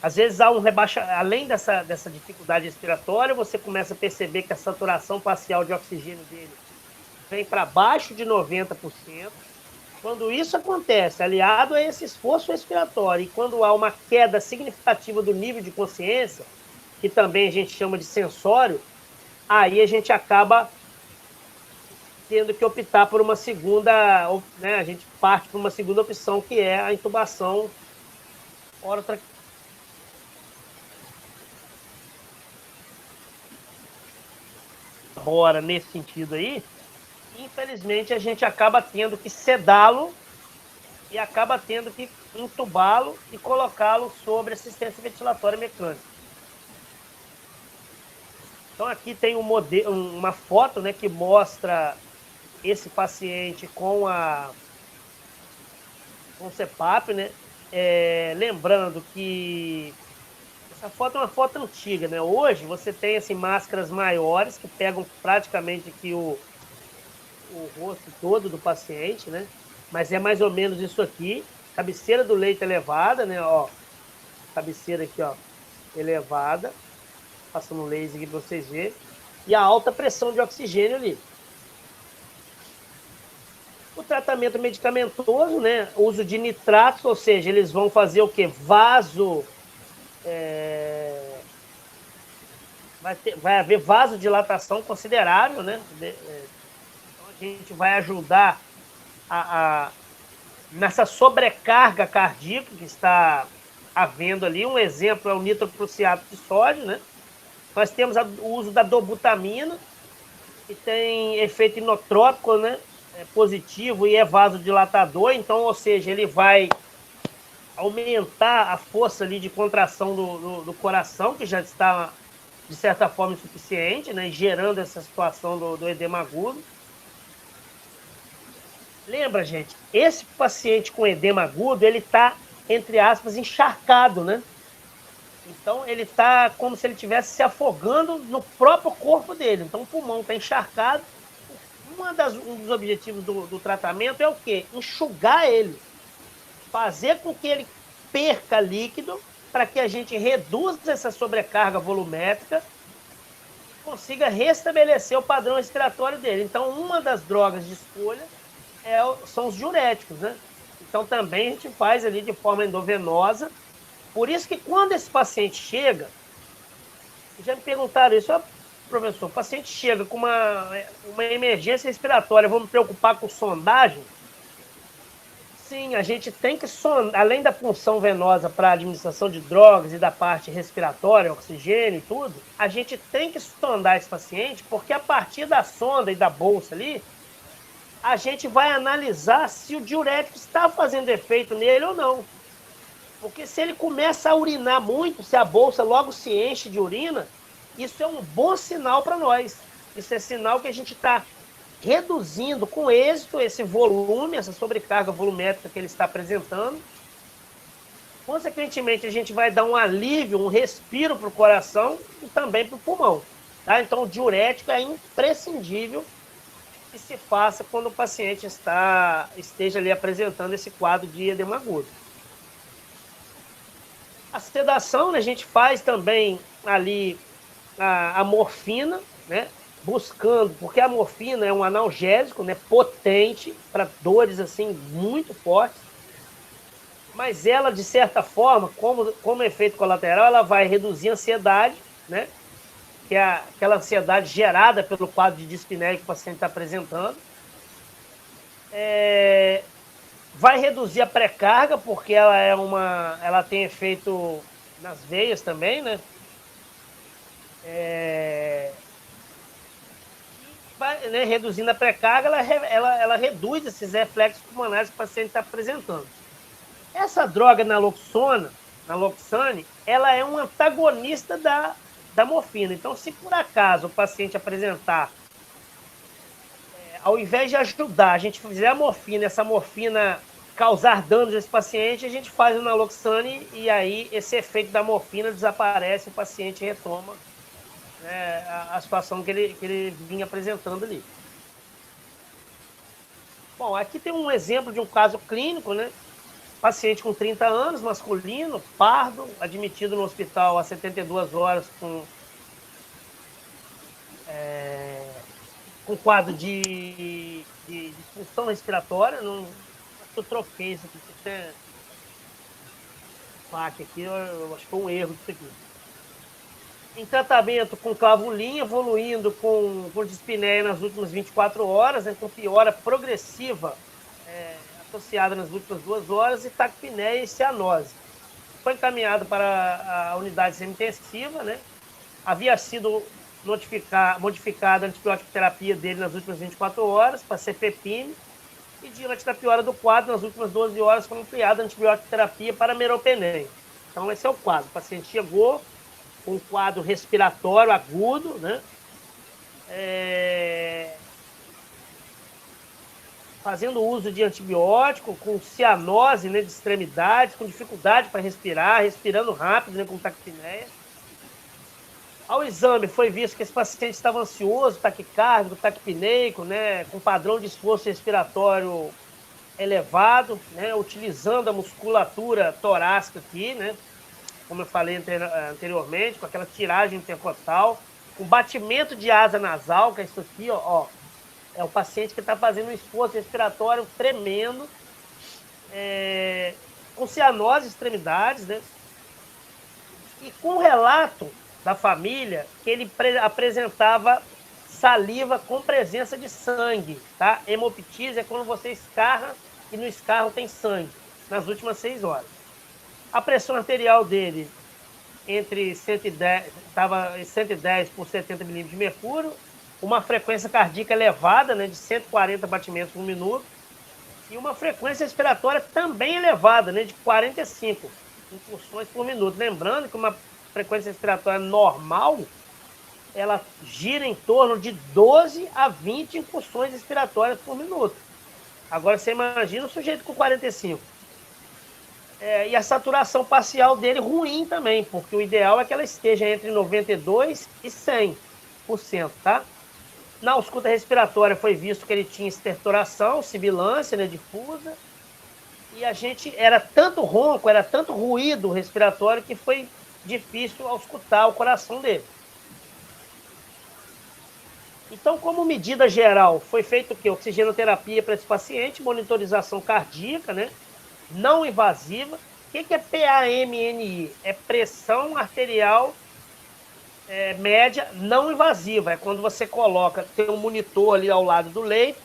às vezes há um rebaixamento, além dessa dificuldade respiratória, você começa a perceber que a saturação facial de oxigênio dele vem para baixo de 90%. Quando isso acontece, aliado a esse esforço respiratório, e quando há uma queda significativa do nível de consciência, que também a gente chama de sensório, aí a gente acaba tendo que optar por uma segunda, né, a gente parte por uma segunda opção, que é a intubação orotraqueal. Agora, nesse sentido aí, infelizmente, a gente acaba tendo que sedá-lo e acaba tendo que entubá-lo e colocá-lo sobre assistência ventilatória mecânica. Então, aqui tem uma foto, né, que mostra esse paciente com o CPAP, né? Lembrando que essa foto é uma foto antiga, né? Hoje, você tem assim, máscaras maiores que pegam praticamente aqui o rosto todo do paciente, né? Mas é mais ou menos isso aqui, cabeceira do leito elevada, né? Ó, cabeceira aqui, ó, elevada, passando laser aqui para vocês verem, e a alta pressão de oxigênio ali. O tratamento medicamentoso, né, uso de nitratos, ou seja, eles vão fazer o quê? Vai haver vasodilatação considerável, né? Então a gente vai ajudar nessa sobrecarga cardíaca que está havendo ali. Um exemplo é o nitroprusiato de sódio, né? Nós temos o uso da dobutamina, que tem efeito inotrópico, né? Positivo e é vasodilatador, então, ou seja, ele vai aumentar a força ali de contração do coração, que já está, de certa forma, insuficiente, né? Gerando essa situação do edema agudo. Lembra, gente, esse paciente com edema agudo, ele está, entre aspas, encharcado, né? Então, ele está como se ele estivesse se afogando no próprio corpo dele. Então, o pulmão está encharcado. Um dos objetivos do tratamento é o quê? Enxugar ele. Fazer com que ele perca líquido para que a gente reduza essa sobrecarga volumétrica e consiga restabelecer o padrão respiratório dele. Então, uma das drogas de escolha são os diuréticos, né? Então, também a gente faz ali de forma endovenosa. Por isso que quando esse paciente chega, já me perguntaram isso, professor, o paciente chega com uma emergência respiratória, vamos preocupar com sondagem? Sim, a gente tem que sondar, além da punção venosa para administração de drogas e da parte respiratória, oxigênio e tudo, a gente tem que sondar esse paciente, porque a partir da sonda e da bolsa ali, a gente vai analisar se o diurético está fazendo efeito nele ou não. Porque se ele começa a urinar muito, se a bolsa logo se enche de urina, isso é um bom sinal para nós. Isso é sinal que a gente está reduzindo com êxito esse volume, essa sobrecarga volumétrica que ele está apresentando. Consequentemente, a gente vai dar um alívio, um respiro para o coração e também para o pulmão. Tá? Então, o diurético é imprescindível que se faça quando o paciente esteja ali apresentando esse quadro de edema agudo. A sedação, né, a gente faz também ali a morfina, né, buscando, porque a morfina é um analgésico, né, potente para dores assim muito fortes, mas ela, de certa forma, como efeito colateral, ela vai reduzir a ansiedade, né, que é aquela ansiedade gerada pelo quadro de dispneia que o paciente está apresentando. Vai reduzir a pré-carga, porque ela tem efeito nas veias também, né? Né, reduzindo a pré-carga, ela reduz esses reflexos pulmonares que o paciente está apresentando. Essa droga naloxone, ela é um antagonista da morfina. Então, se por acaso o paciente apresentar, ao invés de ajudar, a gente fizer a morfina, essa morfina causar danos a esse paciente, a gente faz o naloxone e aí esse efeito da morfina desaparece, o paciente retoma, né, a situação que ele vinha apresentando ali. Bom, aqui tem um exemplo de um caso clínico, né? Paciente com 30 anos, masculino, pardo, admitido no hospital há 72 horas com quadro de disfunção respiratória. Eu troquei isso aqui, até aqui, eu acho que foi um erro disso aqui. Em tratamento com clavulinha, evoluindo com dispneia nas últimas 24 horas, né, com piora progressiva associada nas últimas 2 horas, e taquipneia e cianose. Foi encaminhado para a unidade semi-intensiva, né? Havia sido modificada a antibiótico terapia dele nas últimas 24 horas para cefepime, e diante da piora do quadro, nas últimas 12 horas, foi ampliada a antibiótico terapia para meropenem. Então, esse é o quadro. O paciente chegou com um quadro respiratório agudo, né? Fazendo uso de antibiótico, com cianose, né, de extremidades, com dificuldade para respirar, respirando rápido, né, com taquipneia. Ao exame, foi visto que esse paciente estava ansioso, taquicárdico, taquipneico, né, com padrão de esforço respiratório elevado, né, utilizando a musculatura torácica aqui, né, como eu falei anteriormente, com aquela tiragem intercostal, com batimento de asa nasal, que é isso aqui, ó, é o paciente que está fazendo um esforço respiratório tremendo, com cianose extremidades, né? E com o relato da família que ele apresentava saliva com presença de sangue, tá? Hemoptise é quando você escarra e no escarro tem sangue, nas últimas 6 horas. A pressão arterial dele entre 110, estava 110 por 70 milímetros de mercúrio, uma frequência cardíaca elevada, né, de 140 batimentos por minuto, e uma frequência respiratória também elevada, né, de 45 incursões por minuto. Lembrando que uma frequência respiratória normal, ela gira em torno de 12 a 20 incursões respiratórias por minuto. Agora você imagina o sujeito com 45. E a saturação parcial dele ruim também, porque o ideal é que ela esteja entre 92% e 100%, tá? Na ausculta respiratória foi visto que ele tinha estertoração, sibilância, né, difusa, e a gente, era tanto ronco, era tanto ruído respiratório que foi difícil auscultar o coração dele. Então, como medida geral, foi feito o quê? Oxigenoterapia para esse paciente, monitorização cardíaca, né? Não invasiva. O que é PAMNI? É pressão arterial média não invasiva. É quando você coloca, tem um monitor ali ao lado do leito,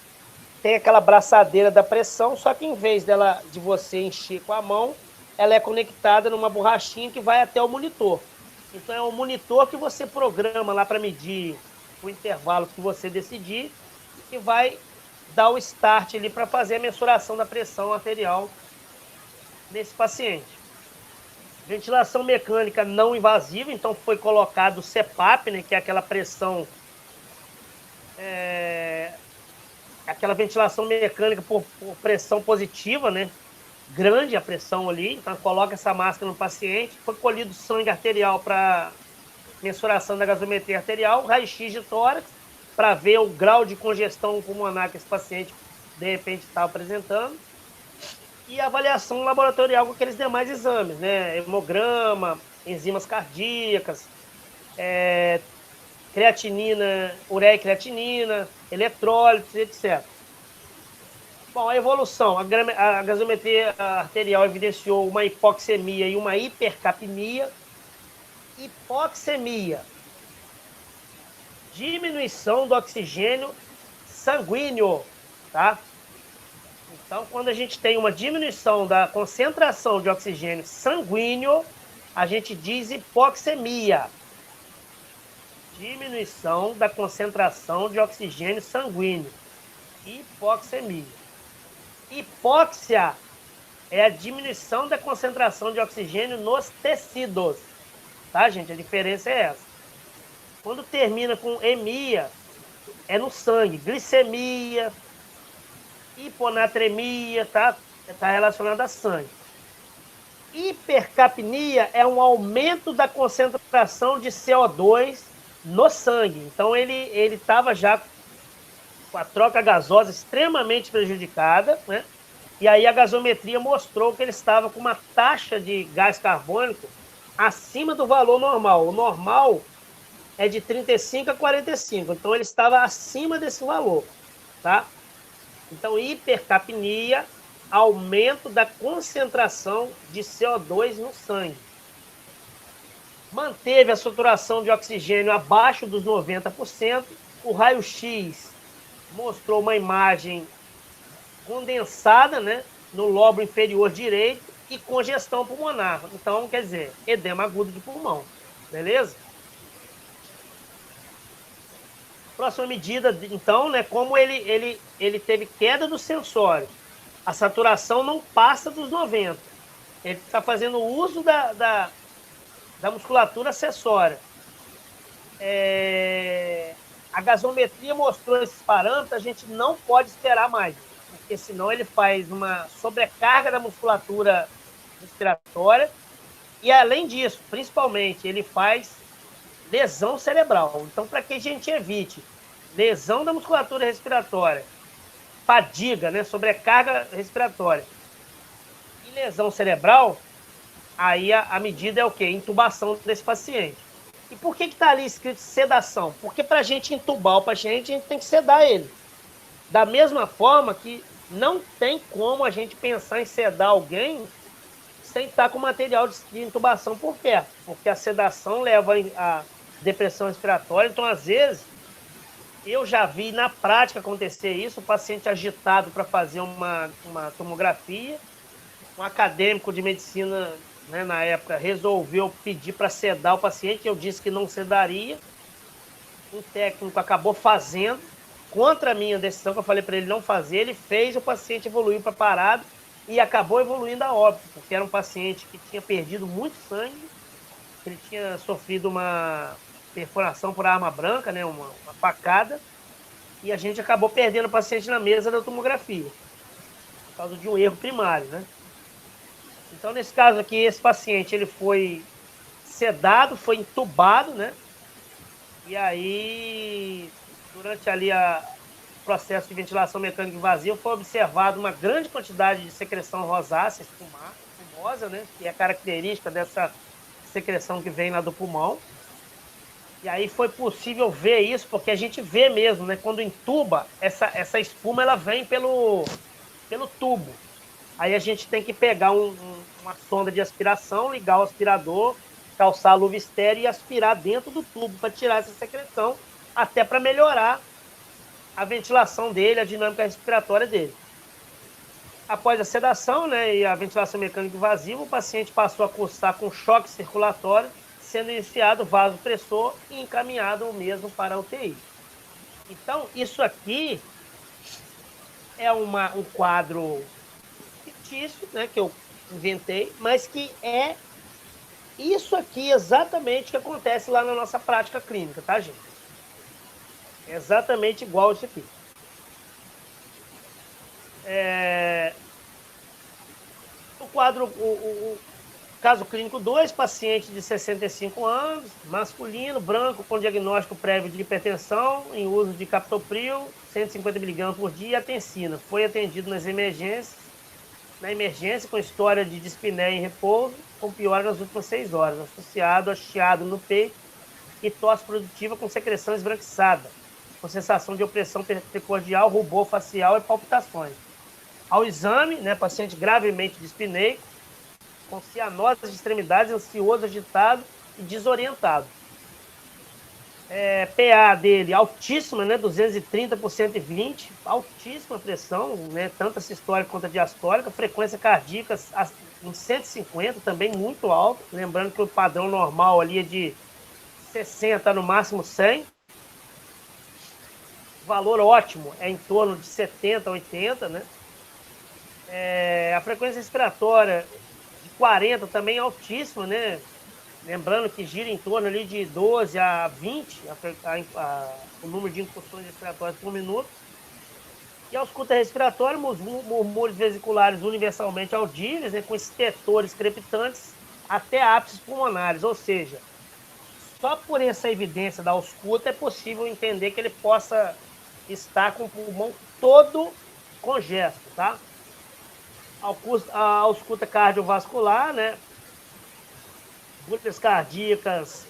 tem aquela braçadeira da pressão, só que em vez de você encher com a mão, ela é conectada numa borrachinha que vai até o monitor. Então é um monitor que você programa lá para medir o intervalo que você decidir e vai dar o start ali para fazer a mensuração da pressão arterial nesse paciente. Ventilação mecânica não invasiva, então foi colocado o CPAP, né, que é aquela pressão, aquela ventilação mecânica por pressão positiva, né, grande a pressão ali, então coloca essa máscara no paciente, foi colhido sangue arterial para mensuração da gasometria arterial, raio-x de tórax, para ver o grau de congestão pulmonar que esse paciente, de repente, estava apresentando, e avaliação laboratorial com aqueles demais exames, né? Hemograma, enzimas cardíacas, creatinina, ureia e creatinina, eletrólitos, etc. Bom, a evolução, a gasometria arterial evidenciou uma hipoxemia e uma hipercapnia. Hipoxemia, diminuição do oxigênio sanguíneo, tá? Então, quando a gente tem uma diminuição da concentração de oxigênio sanguíneo, a gente diz hipoxemia. Diminuição da concentração de oxigênio sanguíneo. Hipoxemia. Hipóxia é a diminuição da concentração de oxigênio nos tecidos. Tá, gente? A diferença é essa. Quando termina com emia, é no sangue. Glicemia, hiponatremia, tá? Está relacionado a sangue. Hipercapnia é um aumento da concentração de CO2 no sangue. Então, ele estava já com a troca gasosa extremamente prejudicada, né? E aí a gasometria mostrou que ele estava com uma taxa de gás carbônico acima do valor normal. O normal é de 35 a 45. Então, ele estava acima desse valor, tá? Então, hipercapnia, aumento da concentração de CO2 no sangue. Manteve a saturação de oxigênio abaixo dos 90%. O raio-x mostrou uma imagem condensada, né, no lobo inferior direito e congestão pulmonar. Então, quer dizer, edema agudo de pulmão. Beleza? Próxima medida, então, né, como ele teve queda do sensório, a saturação não passa dos 90. Ele está fazendo uso da musculatura acessória. A gasometria mostrou esses parâmetros, a gente não pode esperar mais, porque senão ele faz uma sobrecarga da musculatura respiratória e, além disso, principalmente, ele faz lesão cerebral. Então, para que a gente evite lesão da musculatura respiratória, fadiga, né, sobrecarga respiratória e lesão cerebral, Aí a medida é o quê? Intubação desse paciente. E por que está ali escrito sedação? Porque para a gente intubar o paciente, a gente tem que sedar ele. Da mesma forma que não tem como a gente pensar em sedar alguém sem estar com material de intubação por perto, porque a sedação leva a depressão respiratória. Então, às vezes, eu já vi na prática acontecer isso, o paciente agitado para fazer uma tomografia, um acadêmico de medicina, né, na época, resolveu pedir para sedar o paciente, eu disse que não sedaria, um técnico acabou fazendo, contra a minha decisão, que eu falei para ele não fazer, ele fez, o paciente evoluiu para parado e acabou evoluindo a óbito, porque era um paciente que tinha perdido muito sangue, ele tinha sofrido uma perfuração por arma branca, né, uma facada, e a gente acabou perdendo o paciente na mesa da tomografia, por causa de um erro primário, né? Então, nesse caso aqui, esse paciente ele foi sedado, foi entubado, né? E aí, durante ali o processo de ventilação mecânica invasiva, foi observado uma grande quantidade de secreção rosácea, espumosa, né? Que é característica dessa secreção que vem lá do pulmão. E aí foi possível ver isso, porque a gente vê mesmo, né? Quando entuba, essa espuma ela vem pelo tubo. Aí a gente tem que pegar uma sonda de aspiração, ligar o aspirador, calçar a luva estéreo e aspirar dentro do tubo para tirar essa secreção, até para melhorar a ventilação dele, a dinâmica respiratória dele. Após a sedação, né, e a ventilação mecânica invasiva, o paciente passou a cursar com choque circulatório, sendo iniciado vasopressor e encaminhado mesmo para a UTI. Então, isso aqui é um quadro fictício, né, que eu inventei, mas que é isso aqui exatamente que acontece lá na nossa prática clínica, tá, gente? É exatamente igual isso aqui. O quadro, o caso clínico 2, paciente de 65 anos, masculino, branco, com diagnóstico prévio de hipertensão, em uso de captopril, 150 mg por dia, e atensina. Foi atendido na emergência com história de dispneia em repouso, com piora nas últimas 6 horas, associado a chiado no peito e tosse produtiva com secreção esbranquiçada, com sensação de opressão precordial, rubor facial e palpitações. Ao exame, né, paciente gravemente dispneico, com cianose de extremidades, ansioso, agitado e desorientado. PA dele altíssima, né, 230 por 120, altíssima pressão, né, tanto a sistólica quanto a diastólica, frequência cardíaca em 150, também muito alto, lembrando que o padrão normal ali é de 60, no máximo 100. O valor ótimo é em torno de 70, 80, né? A frequência respiratória de 40 também altíssima, né? Lembrando que gira em torno ali de 12 a 20 o número de incursões respiratórias por minuto. E a ausculta respiratória, murmúrios vesiculares universalmente audíveis, né, com estetores crepitantes até ápices pulmonares. Ou seja, só por essa evidência da ausculta é possível entender que ele possa estar com o pulmão todo congesto, tá? A ausculta cardiovascular, né? Bulhas cardíacas,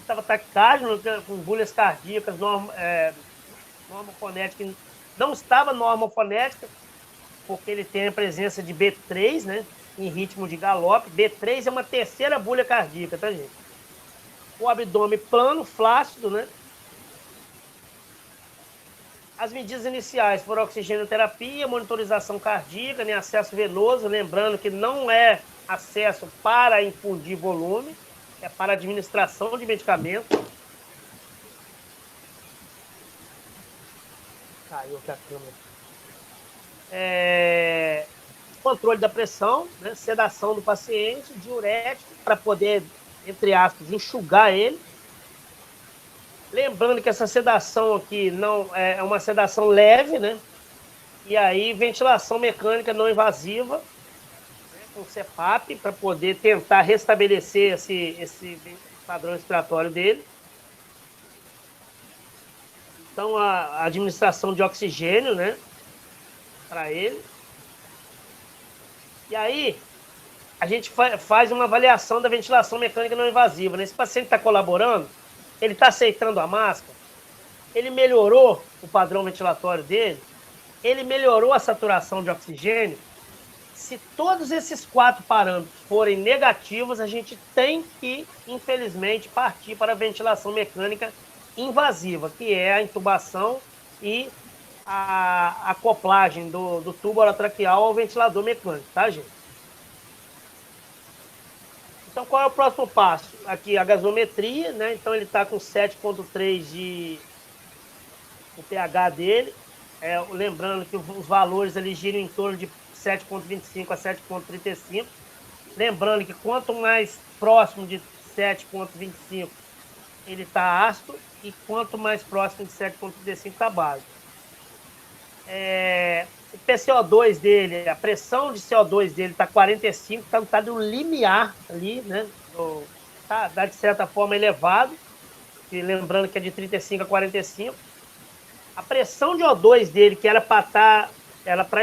estava taquicárdio, com bulhas cardíacas, normofonética, não estava normofonética, porque ele tem a presença de B3, né, em ritmo de galope. B3 é uma terceira bulha cardíaca, tá, gente? O abdômen plano, flácido, né? As medidas iniciais foram oxigenoterapia, monitorização cardíaca, né, acesso venoso, lembrando que não é acesso para infundir volume, é para administração de medicamento. Caiu aqui a câmera. Controle da pressão, né, sedação do paciente, diurético, para poder, entre aspas, enxugar ele. Lembrando que essa sedação aqui não é uma sedação leve, né? E aí, ventilação mecânica não invasiva, né, com CPAP, para poder tentar restabelecer esse padrão respiratório dele. Então, a administração de oxigênio, né, para ele. E aí, a gente faz uma avaliação da ventilação mecânica não invasiva. Né? Esse paciente está colaborando, ele está aceitando a máscara, ele melhorou o padrão ventilatório dele, ele melhorou a saturação de oxigênio. Se todos esses 4 parâmetros forem negativos, a gente tem que, infelizmente, partir para a ventilação mecânica invasiva, que é a intubação e a acoplagem do tubo orotraqueal ao ventilador mecânico, tá, gente? Então, qual é o próximo passo? Aqui, a gasometria, né? Então, ele está com 7,3 de o pH dele. Lembrando que os valores ali giram em torno de 7,25 a 7,35. Lembrando que quanto mais próximo de 7,25 ele está ácido e quanto mais próximo de 7,35 está básico. O PCO2 dele, a pressão de CO2 dele está 45, está no limiar ali, né? Tá de certa forma elevado, e lembrando que é de 35 a 45. A pressão de O2 dele, que era para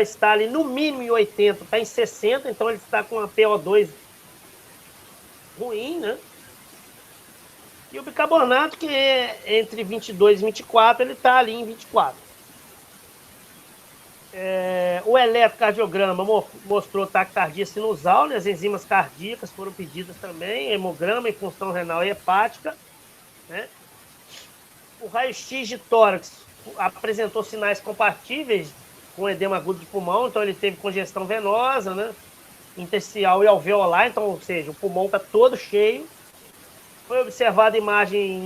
estar ali no mínimo em 80, está em 60, então ele está com uma PO2 ruim, né? E o bicarbonato, que é entre 22 e 24, ele está ali em 24. O eletrocardiograma mostrou taquicardia sinusal, né? As enzimas cardíacas foram pedidas também, hemograma em função renal e hepática, né? O raio-x de tórax apresentou sinais compatíveis com edema agudo de pulmão, então ele teve congestão venosa, né? Intersticial e alveolar, então, ou seja, o pulmão está todo cheio. Foi observada imagem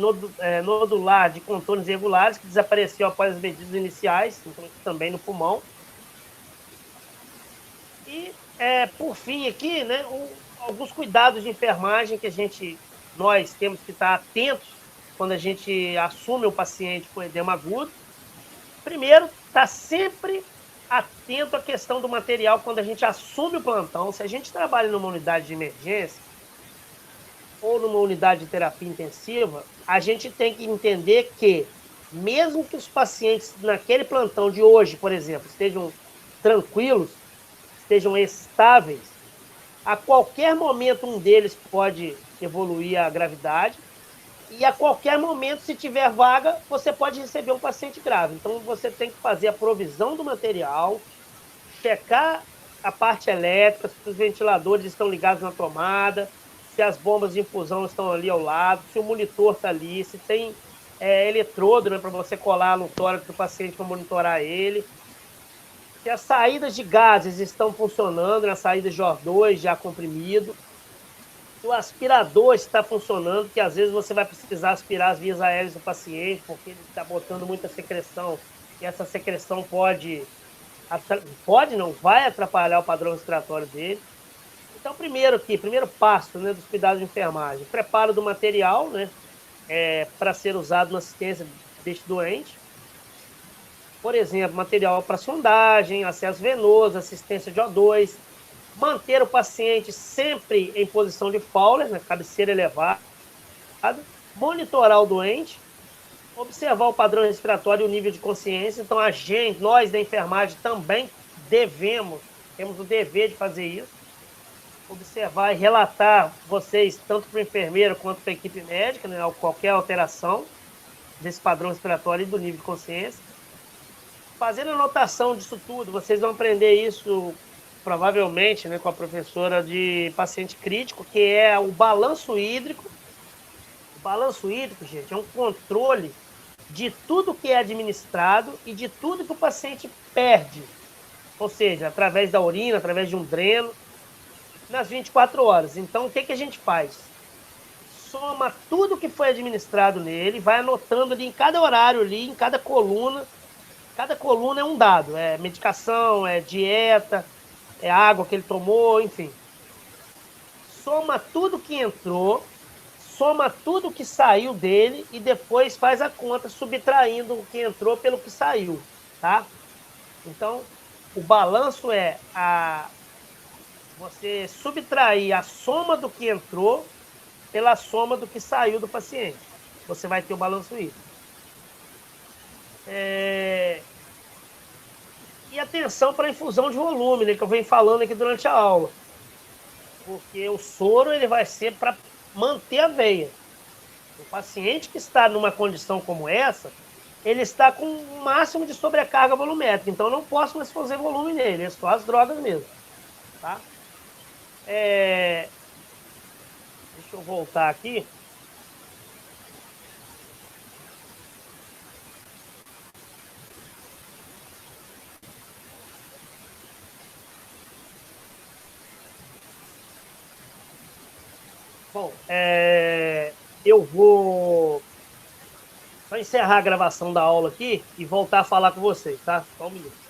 nodular de contornos irregulares, que desapareceu após as medidas iniciais, então também no pulmão. E, por fim, aqui, né, alguns cuidados de enfermagem que nós temos que estar atentos quando a gente assume o paciente com edema agudo. Primeiro, está sempre atento à questão do material quando a gente assume o plantão. Se a gente trabalha numa unidade de emergência ou numa unidade de terapia intensiva, a gente tem que entender que, mesmo que os pacientes naquele plantão de hoje, por exemplo, estejam tranquilos, estejam estáveis, a qualquer momento um deles pode evoluir a gravidade e a qualquer momento, se tiver vaga, você pode receber um paciente grave. Então, você tem que fazer a provisão do material, checar a parte elétrica, se os ventiladores estão ligados na tomada, se as bombas de infusão estão ali ao lado, se o monitor está ali, se tem eletrodo, né, para você colar no tórax do paciente para monitorar ele, se as saídas de gases estão funcionando, as saídas de O2, de ar comprimido, se o aspirador está funcionando, que às vezes você vai precisar aspirar as vias aéreas do paciente, porque ele está botando muita secreção, e essa secreção vai atrapalhar o padrão respiratório dele. Então, primeiro passo, né, dos cuidados de enfermagem, preparo do material, né, para ser usado na assistência deste doente. Por exemplo, material para sondagem, acesso venoso, assistência de O2, manter o paciente sempre em posição de Fowler, na cabeceira elevada, monitorar o doente, observar o padrão respiratório e o nível de consciência. Então, nós da enfermagem também temos o dever de fazer isso, observar e relatar vocês, tanto para o enfermeiro quanto para a equipe médica, né, qualquer alteração desse padrão respiratório e do nível de consciência. Fazendo anotação disso tudo, vocês vão aprender isso provavelmente, né, com a professora de paciente crítico, que é o balanço hídrico. O balanço hídrico, gente, é um controle de tudo que é administrado e de tudo que o paciente perde. Ou seja, através da urina, através de um dreno, nas 24 horas. Então, o que a gente faz? Soma tudo que foi administrado nele, vai anotando ali em cada horário, ali, em cada coluna. Cada coluna é um dado, é medicação, é dieta, é água que ele tomou, enfim. Soma tudo que entrou, soma tudo que saiu dele e depois faz a conta subtraindo o que entrou pelo que saiu, tá? Então, o balanço é você subtrair a soma do que entrou pela soma do que saiu do paciente. Você vai ter o balanço hídrico. E atenção para a infusão de volume, né, que eu venho falando aqui durante a aula. porque o soro ele vai ser para manter a veia. O paciente que está numa condição como essa, ele está com o máximo de sobrecarga volumétrica, então eu não posso mais fazer volume nele, é só as drogas mesmo. Tá? Deixa eu voltar aqui. Bom, eu vou só encerrar a gravação da aula aqui e voltar a falar com vocês, tá? Só um minuto.